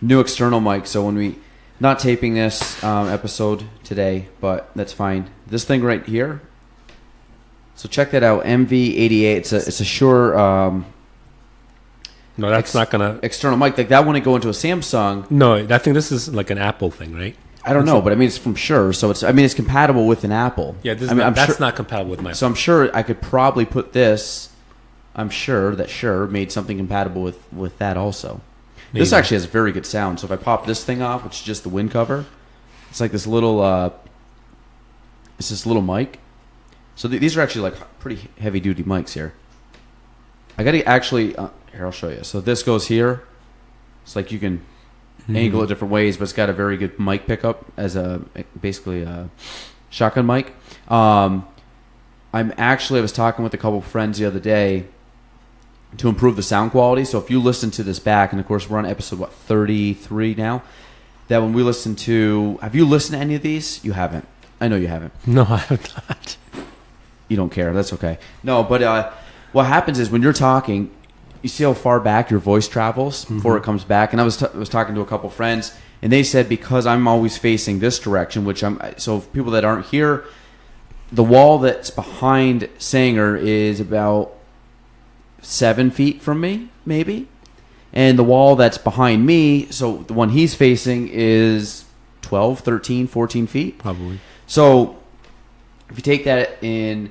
new external mic. So when we not taping this episode today, but that's fine. This thing right here. So check that out, MV88. It's a Shure. No, that's not gonna external mic like that. Wouldn't go into a Samsung. No, I think this is like an Apple thing, right? I don't know, but I mean it's from Shure, so it's compatible with an Apple. Yeah, that's not compatible with my. So I'm sure I could probably put this. I'm sure that Shure made something compatible with that also. Maybe. This actually has very good sound. So if I pop this thing off, which is just the wind cover, it's like this little mic. So these are actually like pretty heavy duty mics here. I got to actually here I'll show you. So this goes here. It's like you can angle it different ways, but it's got a very good mic pickup as basically a shotgun mic. I was talking with a couple of friends the other day to improve the sound quality. So if you listen to this back, and of course we're on episode 33 now, that when we listen to, have you listened to any of these? You haven't. I know you haven't. No, I have not. You don't care. That's okay. No, but what happens is when you're talking, you see how far back your voice travels before it comes back. And I was talking to a couple friends, and they said because I'm always facing this direction, so people that aren't here, the wall that's behind Sanger is about 7 feet from me, maybe. And the wall that's behind me, so the one he's facing is 12, 13, 14 feet. Probably. So if you take that in,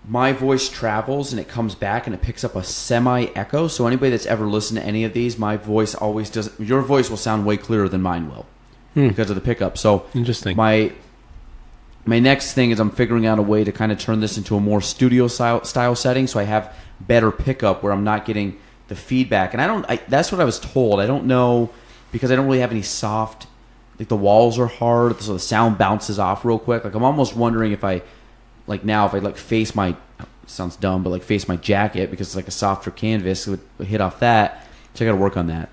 my voice travels and it comes back and it picks up a semi-echo. So anybody that's ever listened to any of these, my voice always does. Your voice will sound way clearer than mine will because of the pickup. So interesting. My next thing is I'm figuring out a way to kind of turn this into a more studio style setting, so I have better pickup where I'm not getting the feedback. And that's what I was told. I don't know because I don't really have any soft. Like the walls are hard, so the sound bounces off real quick. Like I'm almost wondering if I face my, sounds dumb, but like face my jacket because it's like a softer canvas, it would hit off that. So I got to work on that.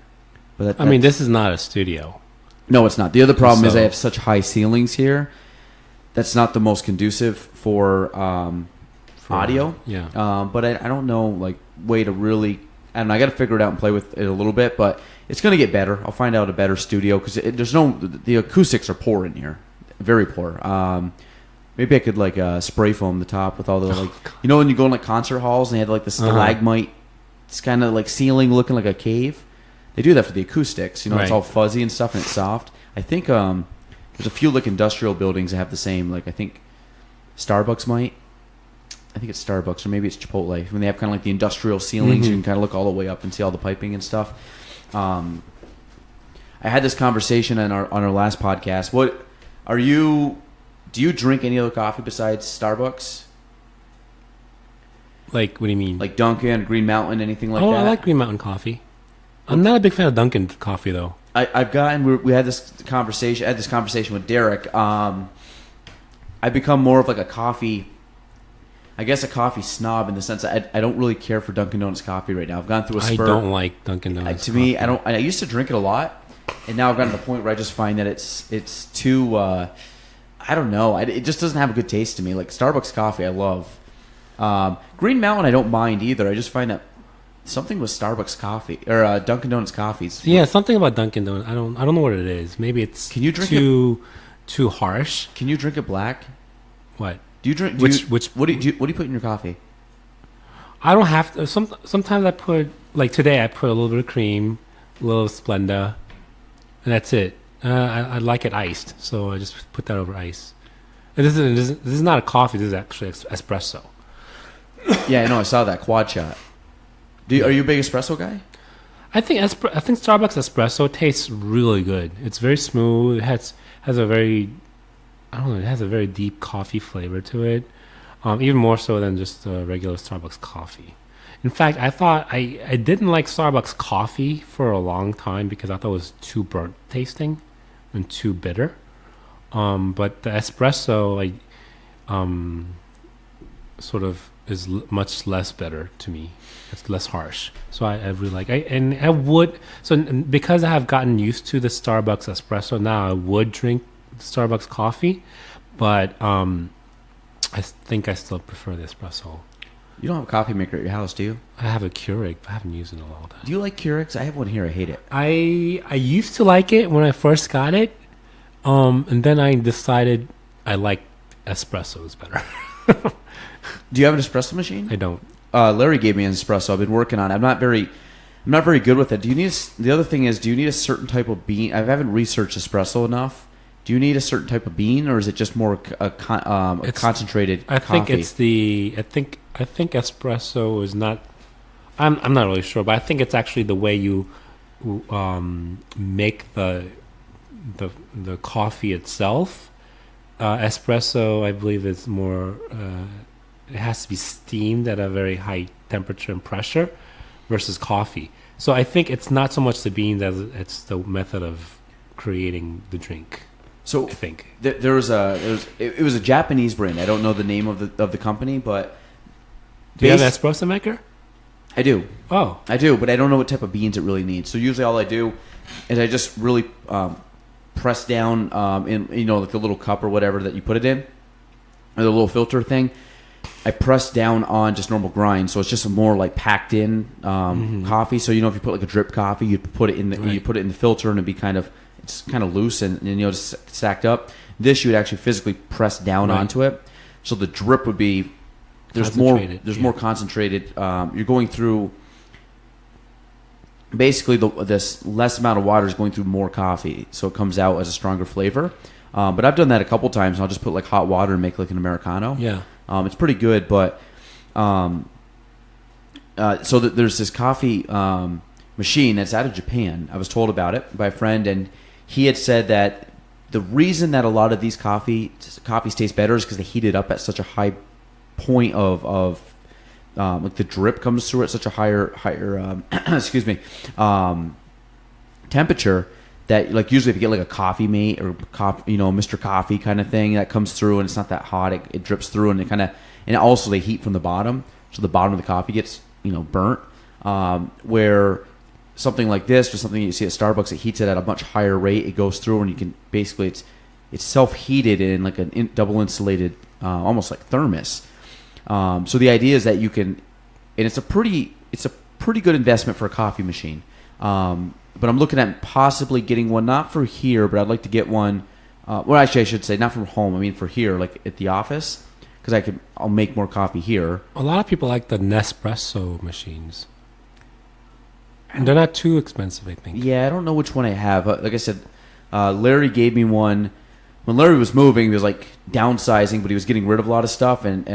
But I mean, this is not a studio. No, it's not. The other problem is I have such high ceilings here. That's not the most conducive for audio. Yeah. But I don't know like way to really. I don't know. I got to figure it out and play with it a little bit, but it's going to get better. I'll find out a better studio because the acoustics are poor in here, very poor. Maybe I could like spray foam the top with all the like, you know, when you go in like concert halls and they have like the stalagmite, it's kind of like ceiling looking like a cave. They do that for the acoustics. You know, it's all fuzzy and stuff and it's soft. I think there's a few like industrial buildings that have the same. Like I think Starbucks might. I think it's Starbucks or maybe it's Chipotle. When they have kind of like the industrial ceilings, you can kind of look all the way up and see all the piping and stuff. I had this conversation on our last podcast. Do you drink any other coffee besides Starbucks? Like, what do you mean? Like Dunkin', Green Mountain, anything like that? Oh, I like Green Mountain coffee. I'm not a big fan of Dunkin' coffee though. We had this conversation. I had this conversation with Derek. I've become more of like a coffee snob in the sense that I don't really care for Dunkin' Donuts coffee right now. I've gone through a spur. I don't like Dunkin' Donuts. To me, I used to drink it a lot, and now I've gotten to the point where I just find that it's too. I don't know. It just doesn't have a good taste to me. Like Starbucks coffee, I love. Green Mountain, I don't mind either. I just find that something with Starbucks coffee or Dunkin' Donuts coffees. Yeah, something about Dunkin' Donuts. I don't know what it is. Maybe it's too harsh. Can you drink it black? What? Do you drink? What do you put in your coffee? I don't have to. Sometimes I put, like today, I put a little bit of cream, a little Splenda, and that's it. I like it iced, so I just put that over ice. And this is not a coffee. This is actually espresso. Yeah, I know. I saw that quad shot. Are you a big espresso guy? I think Starbucks espresso tastes really good. It's very smooth. It has a very, I don't know, it has a very deep coffee flavor to it. Even more so than just regular Starbucks coffee. In fact, I thought I didn't like Starbucks coffee for a long time because I thought it was too burnt tasting and too bitter. But the espresso, sort of is much less bitter to me. It's less harsh. So I really like it. Because I have gotten used to the Starbucks espresso now, I would drink Starbucks coffee, but I think I still prefer the espresso. You don't have a coffee maker at your house, do you? I have a Keurig, but I haven't used it in a long time. Do you like Keurigs? I have one here. I hate it. I used to like it when I first got it, and then I decided I like espressos better. Do you have an espresso machine? I don't. Larry gave me an espresso. I've been working on it. I'm not very good with it. The other thing is, do you need a certain type of bean? I haven't researched espresso enough. Do you need a certain type of bean, or is it just more a concentrated coffee? I think espresso is not. I'm not really sure, but I think it's actually the way you make the coffee itself. Espresso, I believe, is more. It has to be steamed at a very high temperature and pressure, versus coffee. So I think it's not so much the beans as it's the method of creating the drink. So I think it was a Japanese brand. I don't know the name of the company, but do you have an espresso maker? I do. Oh, I do, but I don't know what type of beans it really needs. So usually all I do is I just really press down in like the little cup or whatever that you put it in, or the little filter thing. I press down on just normal grind, so it's just a more like packed in coffee. So if you put like a drip coffee, you put it in the filter, and it's kind of loose and just stacked up. This you would actually physically press down onto it, so the drip would be there's more concentrated. You're going through basically this less amount of water is going through more coffee, so it comes out as a stronger flavor. But I've done that a couple times. I'll just put like hot water and make like an Americano. Yeah. It's pretty good, but so there's this coffee machine that's out of Japan. I was told about it by a friend, and he had said that the reason that a lot of these coffees taste better is because they heat it up at such a high point of like the drip comes through at such a higher excuse me temperature. That like usually if you get like a coffee mate or Mr. Coffee kind of thing that comes through and it's not that hot, it drips through and also they heat from the bottom, so the bottom of the coffee gets burnt. Where something like this or something you see at Starbucks, it heats it at a much higher rate. It goes through and you can basically it's self heated in like a double insulated almost like thermos. So the idea is that you can, and it's a pretty good investment for a coffee machine. But I'm looking at possibly getting one, not for here, but I'd like to get one Well, actually, I should say not from home. I mean for here, like at the office, because I'll make more coffee here. A lot of people like the Nespresso machines. And they're not too expensive, I think. Yeah, I don't know which one I have. Like I said, Larry gave me one. When Larry was moving, he was like downsizing, but he was getting rid of a lot of stuff. And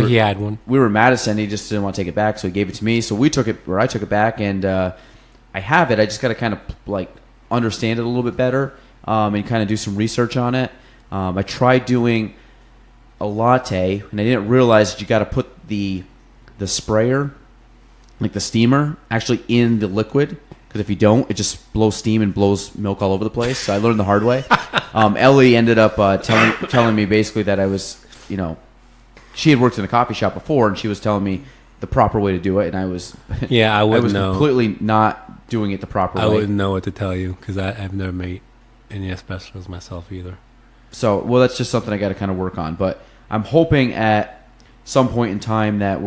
he had one. We were in Madison. He just didn't want to take it back, so he gave it to me. So I took it back, and I have it. I just got to kind of like understand it a little bit better and kind of do some research on it. I tried doing a latte, and I didn't realize that you got to put the sprayer, like the steamer, actually in the liquid. Because if you don't, it just blows steam and blows milk all over the place. So I learned the hard way. Ellie ended up telling me basically that I was, she had worked in a coffee shop before, and she was telling me the proper way to do it, and I was I was completely not doing it the proper way. I wouldn't know what to tell you because I've never made any espressos myself either. So, well, that's just something I got to kind of work on. But I'm hoping at some point in time that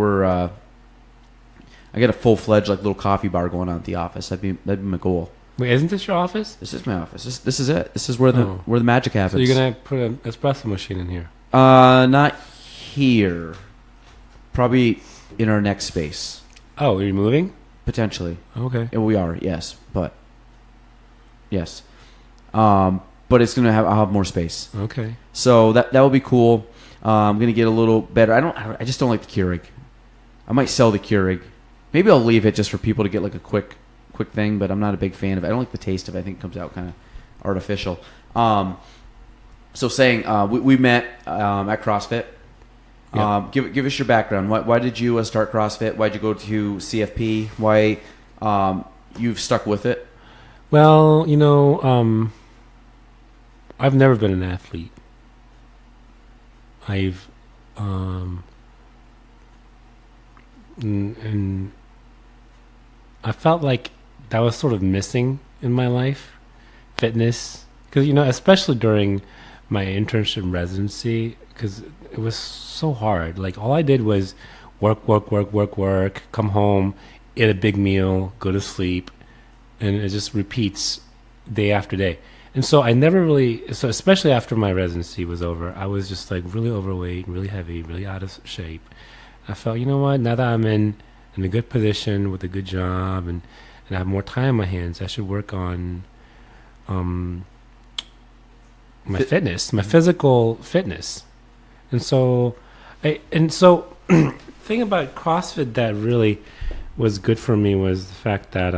I get a full-fledged like little coffee bar going on at the office. That'd be my goal. Wait, isn't this your office? This is my office. This is it. This is where the magic happens. So you're gonna put an espresso machine in here? Not here. Probably in our next space. Oh, are you moving? Potentially. Okay. And we are, yes, but yes, but it's gonna I'll have more space. Okay. So that will be cool. I'm gonna get a little better. I just don't like the Keurig. I might sell the Keurig. Maybe I'll leave it just for people to get like a quick thing, but I'm not a big fan of it. I don't like the taste of it. I think it comes out kind of artificial. So saying we met at CrossFit. Yeah. Give us your background. Why did you start CrossFit? Why did you go to CFP? Why you've stuck with it? Well, I've never been an athlete. I've and I felt like that was sort of missing in my life, fitness, because especially during my internship and residency, because it was so hard. Like all I did was work, come home, eat a big meal, go to sleep, and it just repeats day after day. And so I never really, especially after my residency was over, I was just like really overweight, really heavy, really out of shape. I felt, you know what, now that I'm in a good position with a good job and I have more time on my hands, I should work on my fitness, my physical fitness. And so thing about CrossFit that really was good for me was the fact that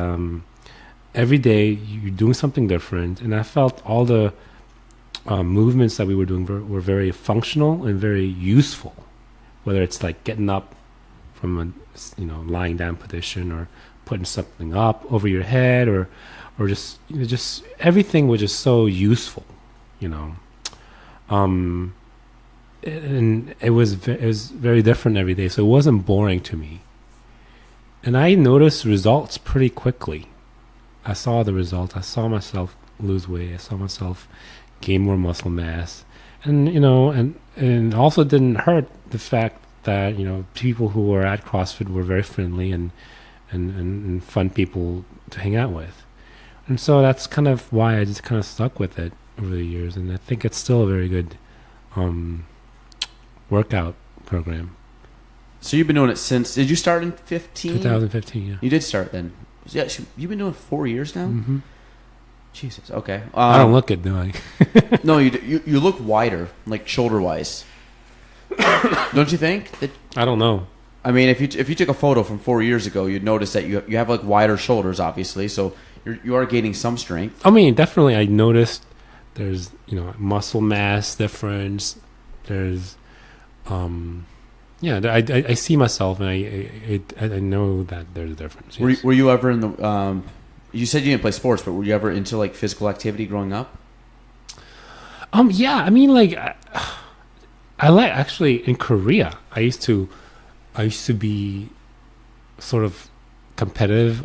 every day you're doing something different, and I felt all the movements that we were doing were very functional and very useful. Whether it's like getting up from a lying down position or putting something up over your head or just just everything was just so useful, and it was very different every day, so it wasn't boring to me. And I noticed results pretty quickly. I saw the results. I saw myself lose weight. I saw myself gain more muscle mass, and and also didn't hurt the fact that people who were at CrossFit were very friendly and fun people to hang out with. And so that's kind of why I just kind of stuck with it over the years, and I think it's still a very good workout program. So you've been doing it since, did you start in 2015, yeah. You did start then. Yeah, you've been doing it 4 years now? Mm-hmm. Jesus, okay. I don't look it, do I? No, you look wider, like shoulder-wise. Don't you think? I don't know. I mean, if you took a photo from 4 years ago, you'd notice that you have like wider shoulders, obviously. So you are gaining some strength. I mean, definitely, I noticed there's muscle mass difference. There's I see myself, and I know that there's a difference. Yes. Were you ever in the? You said you didn't play sports, but were you ever into like physical activity growing up? Yeah. I mean, like I like actually in Korea. I used to be sort of competitive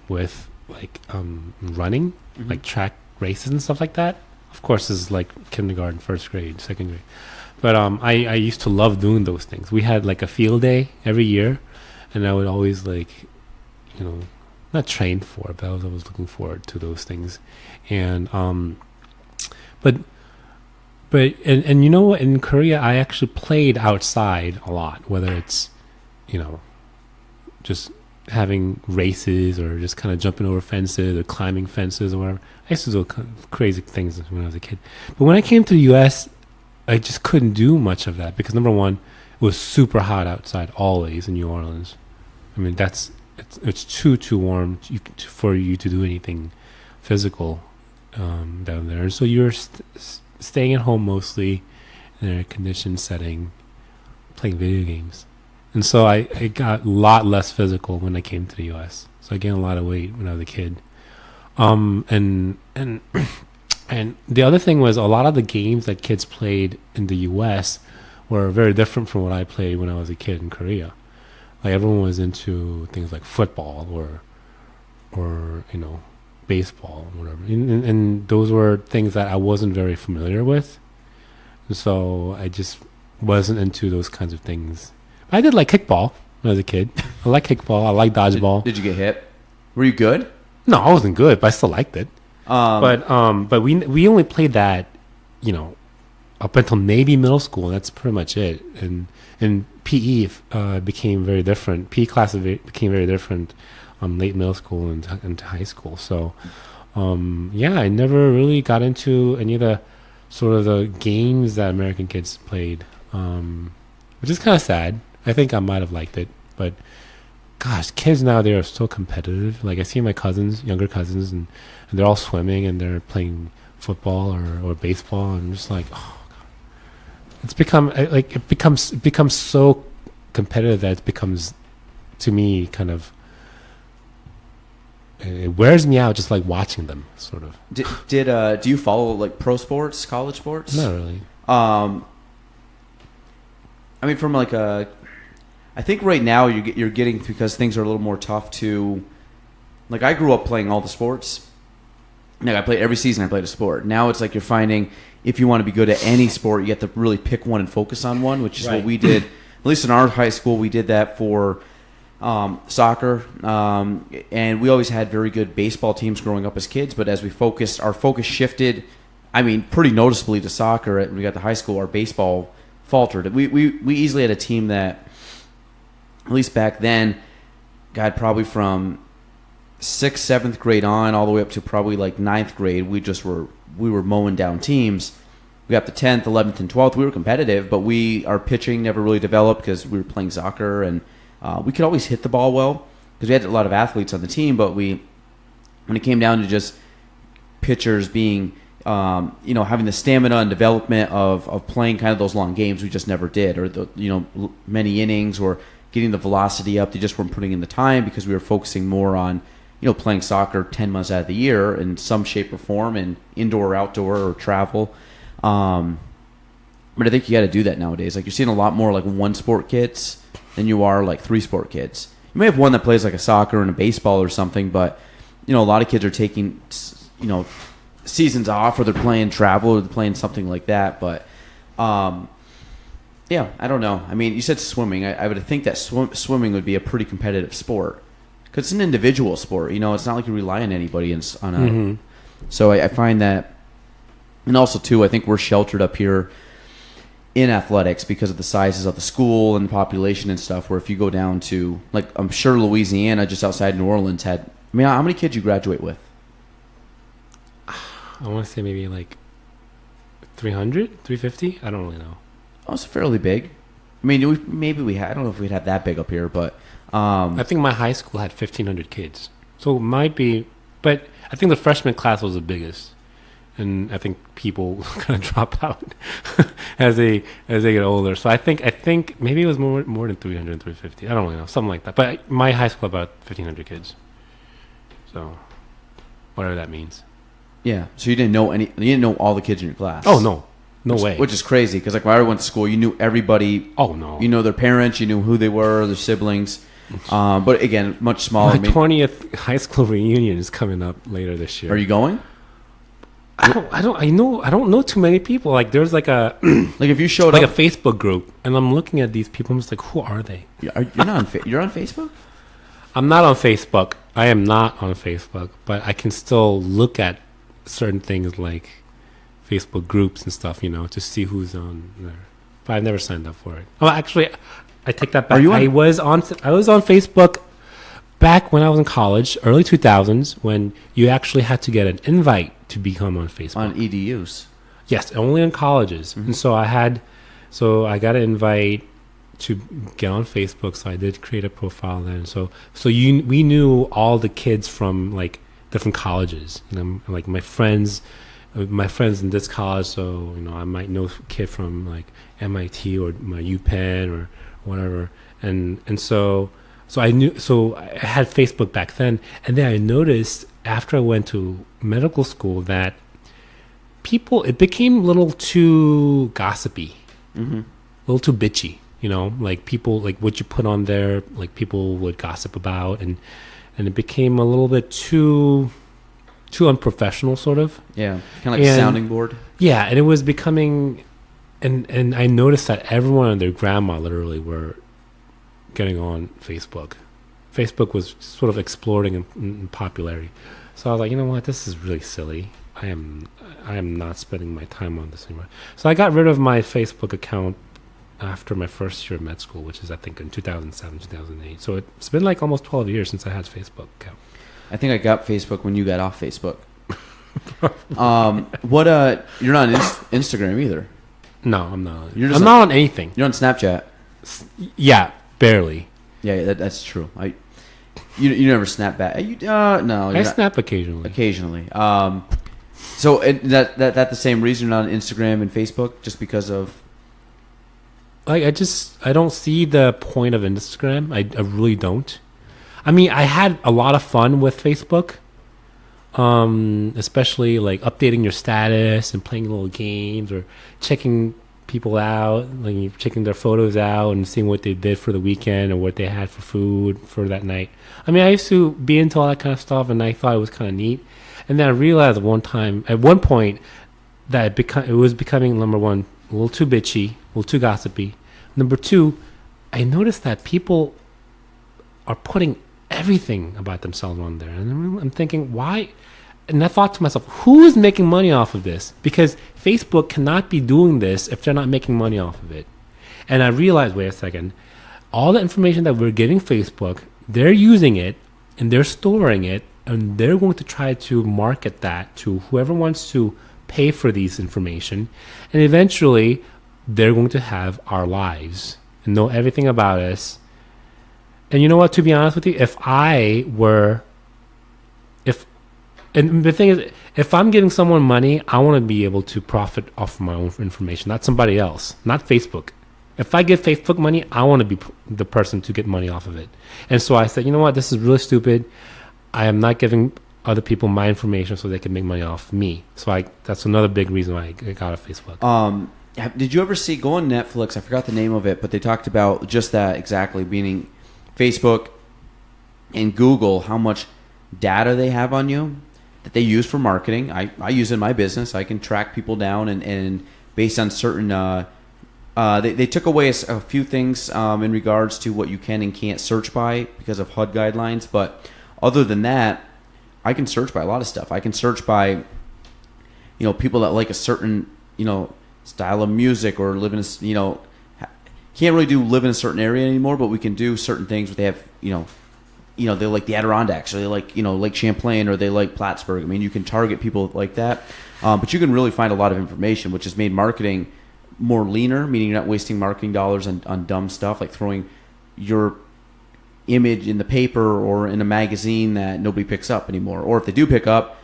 with like running, Mm-hmm. like track races and stuff like that. Of course, this is like kindergarten, first grade, second grade. But I used to love doing those things. We had like a field day every year, and I would always like, not train for it, but I was always looking forward to those things. And but But and you know what? In Korea, I actually played outside a lot. Whether it's, you know, just having races or just kind of jumping over fences or climbing fences or whatever. I used to do crazy things when I was a kid. But when I came to the U.S., I just couldn't do much of that because number one, it was super hot outside always in New Orleans. I mean, it's too warm for you to do anything physical down there. And so you're staying at home mostly in a conditioned setting, playing video games. And so I got a lot less physical when I came to the U.S. So I gained a lot of weight when I was a kid. And the other thing was a lot of the games that kids played in the U.S. were very different from what I played when I was a kid in Korea. Like everyone was into things like football or you know, baseball or whatever. And those were things that I wasn't very familiar with. And so I just wasn't into those kinds of things. I did like kickball when I was a kid. I like kickball. I like dodgeball. Did you get hit? Were you good? No, I wasn't good, but I still liked it. But we only played that, you know, up until maybe middle school. And that's pretty much it. And PE became very different. PE class became very different late middle school and into high school. So, yeah, I never really got into any of the sort of the games that American kids played, which is kind of sad. I think I might have liked it, but gosh, kids nowadays are so competitive. Like I see my cousins, younger cousins, and they're all swimming and they're playing football or baseball, and I'm just like, oh God. It's become like it becomes so competitive that it becomes, to me, kind of it wears me out just like watching them, sort of. Do you follow like pro sports, college sports? Not really. I mean, from like I think right now you're getting, because things are a little more tough to, like I grew up playing all the sports. Like I played every season. I played a sport. Now it's like you're finding if you want to be good at any sport, you have to really pick one and focus on one, which is right. What we did. At least in our high school, we did that for soccer, and we always had very good baseball teams growing up as kids. But as our focus shifted, I mean, pretty noticeably to soccer. When we got to high school, our baseball faltered. We easily had a team that, at least back then, God, probably from 6th, 7th grade on, all the way up to probably like 9th grade, we were mowing down teams. We got the 10th, 11th, and 12th. We were competitive, but our pitching never really developed because we were playing soccer, and we could always hit the ball well because we had a lot of athletes on the team. But when it came down to just pitchers being, having the stamina and development of playing kind of those long games, we just never did, or many innings or getting the velocity up. They just weren't putting in the time because we were focusing more on, playing soccer 10 months out of the year in some shape or form, and indoor or outdoor or travel. But I think you got to do that nowadays. Like you're seeing a lot more like one sport kids than you are like three sport kids. You may have one that plays like a soccer and a baseball or something, but a lot of kids are taking seasons off, or they're playing travel, or they're playing something like that. But yeah, I don't know. I mean, you said swimming. I would think that swimming would be a pretty competitive sport because it's an individual sport. It's not like you rely on anybody Mm-hmm. So I find that, and also too, I think we're sheltered up here in athletics because of the sizes of the school and the population and stuff. Where if you go down to, like, I'm sure Louisiana, just outside New Orleans, had. I mean, how many kids you graduate with? I want to say maybe like 300, 350. I don't really know. Oh, it's fairly big. I mean, I don't know if we'd have that big up here, but I think my high school had 1,500 kids, so it might be. But I think the freshman class was the biggest, and I think people kind of drop out as they get older. So I think maybe it was more than 300, 350. I don't really know, something like that. But my high school about 1,500 kids, so whatever that means. Yeah. So you didn't know all the kids in your class. Oh no. No way. Which is crazy because, like, when I went to school, you knew everybody. Oh, no. You know their parents. You knew who they were, their siblings. But, again, much smaller. My 20th high school reunion is coming up later this year. Are you going? I don't know too many people. Like, there's like a... like, if you showed like up... a Facebook group, and I'm looking at these people, I'm just like, who are they? You're on Facebook? I'm not on Facebook. I am not on Facebook, but I can still look at certain things like Facebook groups and stuff, to see who's on there. But I've never signed up for it. Oh, actually, I take that back. Are you on? I was on Facebook back when I was in college, early 2000s, when you actually had to get an invite to become on Facebook. On EDUs. Yes, only in colleges. And so I got an invite to get on Facebook, so I did create a profile then. So we knew all the kids from like different colleges. Like my friends in this college. So I might know a kid from like MIT or my UPenn or whatever. And so I knew. So I had Facebook back then, and then I noticed after I went to medical school that it became a little too gossipy, a little too bitchy. Like people, like what you put on there, like people would gossip about, and it became a little bit too unprofessional, sort of. Yeah, kind of like a sounding board. Yeah, and it was becoming, and I noticed that everyone and their grandma literally were getting on Facebook. Facebook was sort of exploding in popularity. So I was like, you know what, this is really silly. I am not spending my time on this anymore. So I got rid of my Facebook account after my first year of med school, which is I think in 2007, 2008. So it's been like almost 12 years since I had a Facebook account. I think I got Facebook when you got off Facebook. You're not on Instagram either. No, I'm not. I'm not on anything. You're on Snapchat. Yeah, barely. Yeah, that's true. You never snap back. No, I snap occasionally. Occasionally. So that the same reason you're not on Instagram and Facebook, just because of. Like I don't see the point of Instagram. I really don't. I mean, I had a lot of fun with Facebook, especially like updating your status and playing little games or checking people out, like checking their photos out and seeing what they did for the weekend or what they had for food for that night. I mean, I used to be into all that kind of stuff, and I thought it was kind of neat. And then I realized at one point, that it was becoming, number one, a little too bitchy, a little too gossipy. Number two, I noticed that people are putting everything about themselves on there. And I'm thinking, why? And I thought to myself, who is making money off of this? Because Facebook cannot be doing this if they're not making money off of it. And I realized, wait a second, all the information that we're giving Facebook, they're using it and they're storing it, and they're going to try to market that to whoever wants to pay for these information. And eventually, they're going to have our lives and know everything about us. And you know what, to be honest with you, and the thing is, if I'm giving someone money, I want to be able to profit off my own information, not somebody else, not Facebook. If I give Facebook money, I want to be the person to get money off of it. And so I said, you know what, this is really stupid. I am not giving other people my information so they can make money off me. So that's another big reason why I got off Facebook. Did you ever go on Netflix? I forgot the name of it, but they talked about just that exactly, meaning Facebook and Google, how much data they have on you that they use for marketing. I use it in my business. I can track people down and based on certain they took away a few things in regards to what you can and can't search by because of HUD guidelines. But other than that, I can search by a lot of stuff. I can search by people that like a certain style of music or live in a can't really live in a certain area anymore, but we can do certain things. They have they like the Adirondacks, or they like Lake Champlain, or they like Plattsburgh. I mean, you can target people like that, but you can really find a lot of information, which has made marketing more leaner, meaning you're not wasting marketing dollars on dumb stuff like throwing your image in the paper or in a magazine that nobody picks up anymore. Or if they do pick up,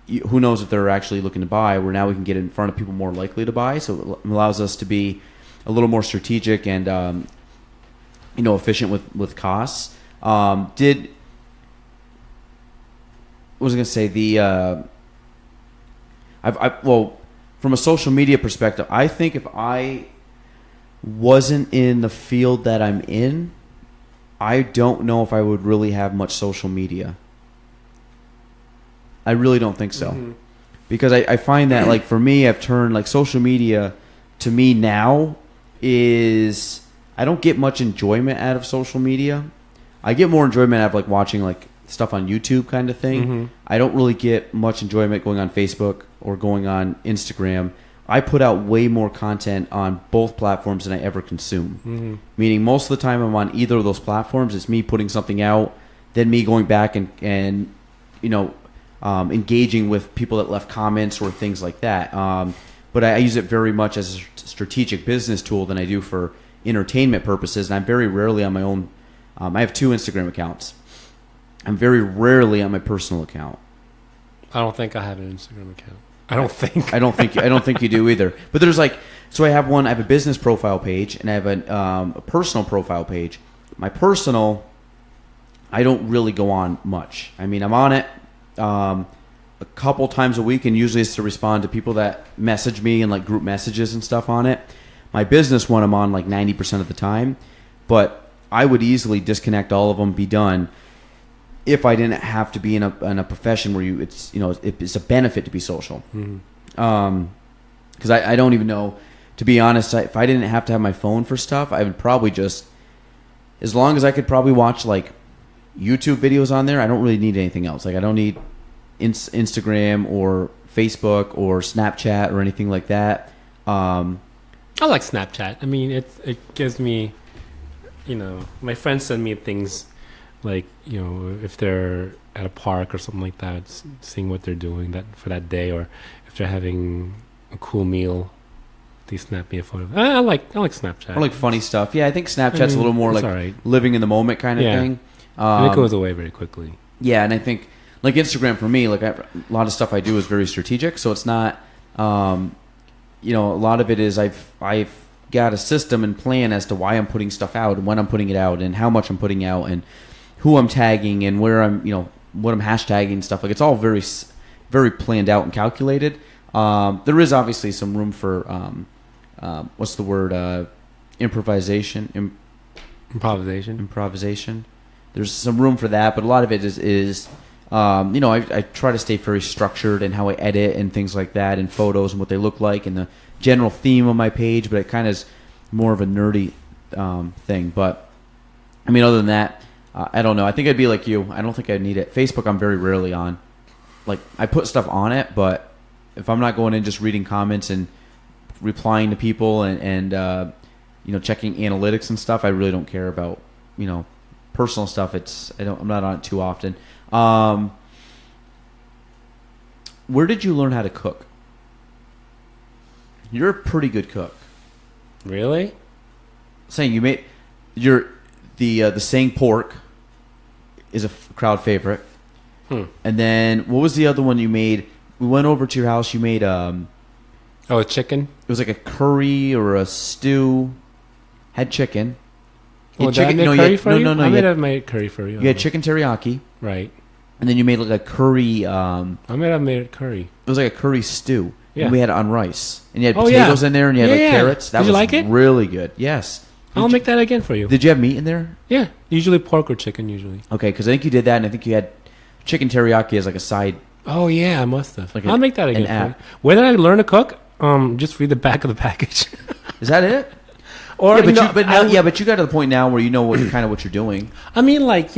who knows if they're actually looking to buy, where now we can get in front of people more likely to buy. So it allows us to be a little more strategic and efficient with costs. What was I going to say? From a social media perspective, I think if I wasn't in the field that I'm in, I don't know if I would really have much social media. I really don't think so. Mm-hmm. Because I find that, like, for me, I've turned, like, social media to me now is, I don't get much enjoyment out of social media. I get more enjoyment out of, like, watching, like, stuff on YouTube kind of thing. Mm-hmm. I don't really get much enjoyment going on Facebook or going on Instagram, I put out way more content on both platforms than I ever consume. Mm-hmm. Meaning most of the time I'm on either of those platforms. It's me putting something out, then me going back and engaging with people that left comments or things like that. But I use it very much as a strategic business tool than I do for entertainment purposes. And I'm very rarely on my own. I have 2 Instagram accounts. I'm very rarely on my personal account. I don't think I have an Instagram account. I don't think you do either. But there's so I have a business profile page and I have a personal profile page. My personal, I don't really go on much. I mean, I'm on it a couple times a week, and usually it's to respond to people that message me and like group messages and stuff on it. My business one I'm on like 90% of the time, but I would easily disconnect all of them, be done, if I didn't have to be in a profession where it's a benefit to be social. Mm-hmm. Because I don't even know, to be honest, if I didn't have to have my phone for stuff, I would probably just, as long as I could probably watch like YouTube videos on there, I don't really need anything else. Like I don't need Instagram or Facebook or Snapchat or anything like that. I like Snapchat. I mean, it gives me, my friends send me things like, if they're at a park or something like that, seeing what they're doing for that day, or if they're having a cool meal, they snap me a photo. I like Snapchat. Or like funny stuff. Yeah, I think Snapchat's a little more like right. Living in the moment kind of thing. And it goes away very quickly. Yeah, and I think like Instagram for me, like a lot of stuff I do is very strategic. So it's not, a lot of it is I've got a system and plan as to why I'm putting stuff out and when I'm putting it out and how much I'm putting out and who I'm tagging and where I'm, what I'm hashtagging and stuff. Like it's all very, very planned out and calculated. There is obviously some room for, what's the word? Improvisation. There's some room for that, but a lot of it is I try to stay very structured in how I edit and things like that, and photos and what they look like, and the general theme of my page. But it kind of is more of a nerdy thing. But I mean, other than that, I don't know. I think I'd be like you. I don't think I'd need it. Facebook, I'm very rarely on. Like I put stuff on it, but if I'm not going in just reading comments and replying to people and checking analytics and stuff, I really don't care about personal stuff. I'm not on it too often. Where did you learn how to cook? You're a pretty good cook. Really? Saying you made the Sang pork is a crowd favorite. And then what was the other one you made? We went over to your house. You made a chicken. It was like a curry or a stew. Had chicken. Well, did I make curry for you? I may have made curry for you. You had chicken teriyaki. Right. And then you made like a curry. I may have made curry. It was like a curry stew. Yeah. And we had it on rice. And you had potatoes in there and you had carrots. Did you like it? Really good. Yes. I'll make that again for you. Did you have meat in there? Yeah. Usually pork or chicken, usually. Okay, because I think you did that, and I think you had chicken teriyaki as like a side. Oh, yeah, I must have. I'll make that again for you. Where did I learn to cook? Just read the back of the package. Is that it? Or, but you got to the point now where you know what you're doing. I mean, I don't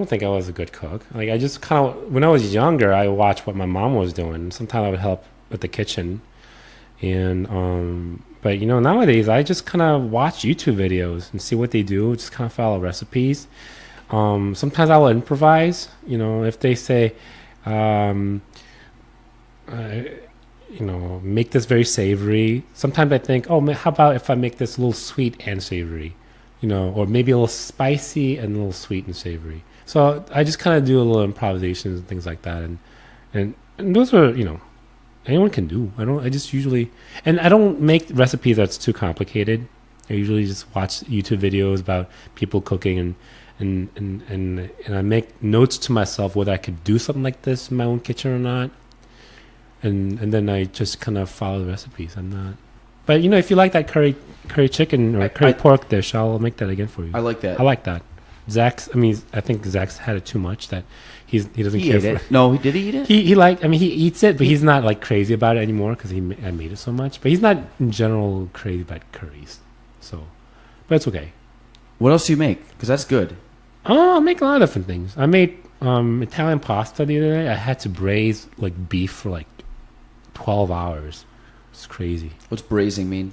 think I was a good cook. Like, I just kind of, when I was younger, I watched what my mom was doing. Sometimes I would help with the kitchen. And, but nowadays I just kind of watch YouTube videos and see what they do. Just kind of follow recipes. Sometimes I will improvise, if they say, make this very savory. Sometimes I think, how about if I make this a little sweet and savory, or maybe a little spicy and a little sweet and savory. So I just kind of do a little improvisations and things like that. And those are, anyone can do. I don't make recipes that's too complicated. I usually just watch YouTube videos about people cooking and I make notes to myself whether I could do something like this in my own kitchen or not. And then I just kind of follow the recipes. I'm not. But if you like that curry chicken or curry pork dish, I'll make that again for you. I like that. I like that. I think Zach's had it too much that he doesn't care for it. No, did he eat it? He eats it, but he's not like crazy about it anymore because I made it so much. But he's not in general crazy about curries. So, but it's okay. What else do you make? Because that's good. Oh, I make a lot of different things. I made Italian pasta the other day. I had to braise like beef for like 12 hours. It's crazy. What's braising mean?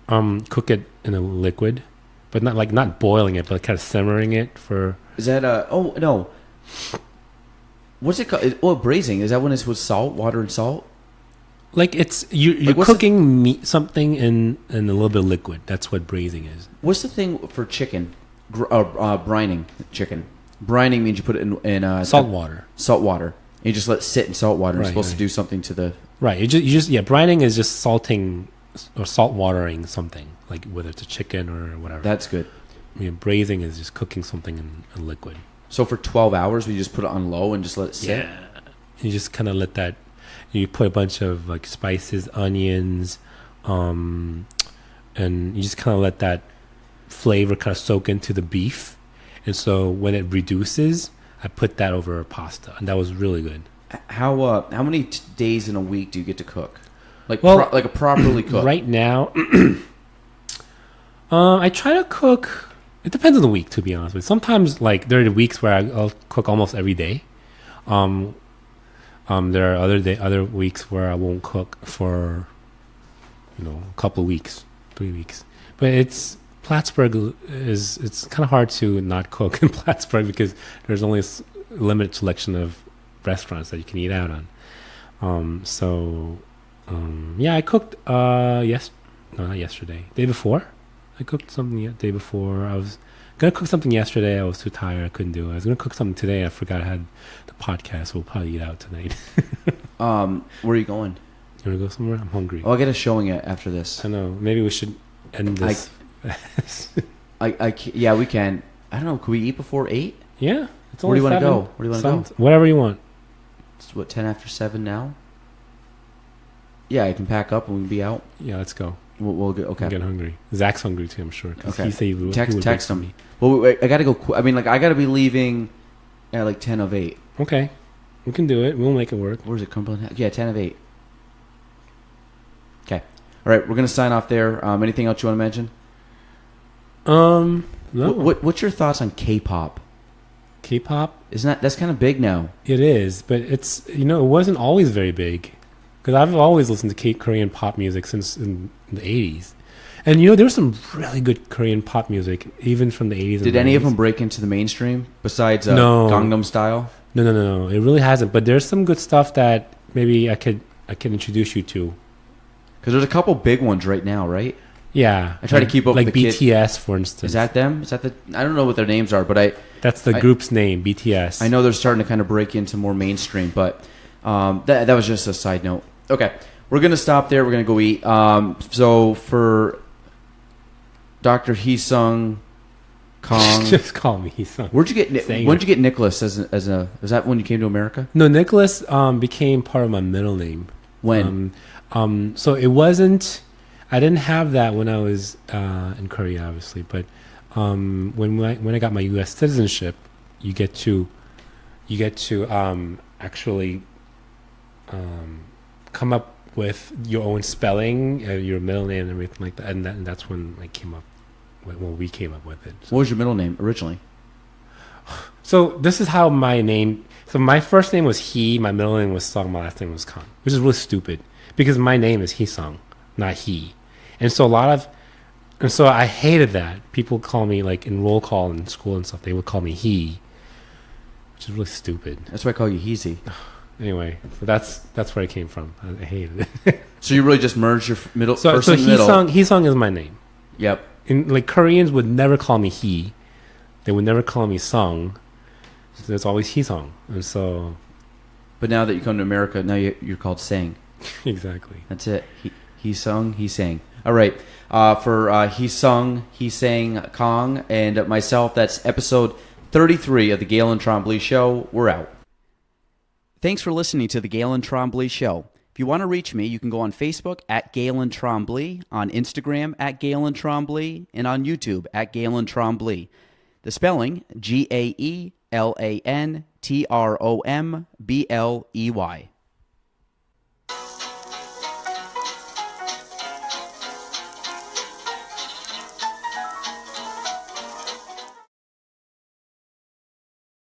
Cook it in a liquid, but not boiling it, but kind of simmering it for. Is that oh no. What's it called? Braising. Is that when it's with salt, water and salt? Like it's you're cooking meat something in a little bit of liquid. That's what braising is. What's the thing for chicken? Brining chicken. Brining means you put it in salt water. Salt water. You just let it sit in salt water. It's supposed to do something to the. Right. You just brining is just salting or salt watering something, like whether it's a chicken or whatever. That's good. Braising is just cooking something in a liquid. So for 12 hours, we just put it on low and just let it sit. Yeah. You just kind of let that. You put a bunch of like spices, onions, and you just kind of let that flavor kind of soak into the beef. And so when it reduces, I put that over pasta, and that was really good. How many days in a week do you get to cook? Like a properly cook. Right now, I try to cook. It depends on the week, to be honest with you. Sometimes, like there are weeks where I'll cook almost every day. There are other weeks where I won't cook for, a couple of weeks, 3 weeks. But it's kind of hard to not cook in Plattsburgh because there's only a limited selection of restaurants that you can eat out on. I cooked not yesterday, day before. I cooked something the day before. I was gonna cook something yesterday. I was too tired. I couldn't do it. I was gonna cook something today. I forgot I had the podcast. We'll probably eat out tonight. Where are you going? You wanna go somewhere? I'm hungry. Oh, I get a showing after this. I know. Maybe we should end this. Yeah, we can. I don't know. Could we eat before 8? Yeah. It's Where do you want to go? Where do you want to go? Whatever you want. It's 10 after 7 now? Yeah, I can pack up and we can be out. Yeah, let's go. We'll go. Okay. I'm getting hungry. Zach's hungry too, I'm sure. Okay. He said he would text him. Me. Well, I got to go. I got to be leaving at like 10 of 8. Okay. We can do it. We'll make it work. Where's it? Cumberland? Yeah, 10 of 8. Okay. All right, we're going to sign off there. Anything else you want to mention? No. What's your thoughts on K-pop? K-pop? That's kind of big now. It is, but it's, it wasn't always very big. Because I've always listened to Korean pop music since in the 80s. And, there's some really good Korean pop music, even from the 80s. Did any of them break into the mainstream besides no. Gangnam Style? No. It really hasn't. But there's some good stuff that maybe I could introduce you to. Because there's a couple big ones right now, right? Yeah. I try to keep up with the BTS, for instance. Is that them? I don't know what their names are, but That's the group's name, BTS. I know they're starting to kind of break into more mainstream, but that was just a side note. Okay, we're going to stop there. We're going to go eat. So for Dr. Heesung Kang. Just call me Heesung. When did you get Nicholas as a is that when you came to America? No, Nicholas became part of my middle name. When? So it wasn't, I didn't have that when I was in Korea, obviously, but when I got my U.S. citizenship, you get to actually come up with your own spelling, your middle name, and everything like that, and that's when we came up with it. So. What was your middle name originally? So this is how my name. So my first name was He, my middle name was Sung, my last name was Kang, which is really stupid because my name is Heesung, not He, and so I hated that. People call me, like in roll call in school and stuff, they would call me He, which is really stupid. That's why I call you Heezy. Anyway, so that's where I came from. I hated it. So you really just merged your first and middle. Heesung is my name. Yep. And like Koreans would never call me He. They would never call me Sung. So it's always Heesung. And so. But now that you come to America, now you're called Sang. Exactly. That's it. He sung, he sang. All right. For Heesung Kang, and myself, that's episode 33 of the Gaelan Trombley Show. We're out. Thanks for listening to the Gaelan Trombley Show. If you want to reach me, you can go on Facebook at Gaelan Trombley, on Instagram at Gaelan Trombley, and on YouTube at Gaelan Trombley. The spelling, GaelanTrombley.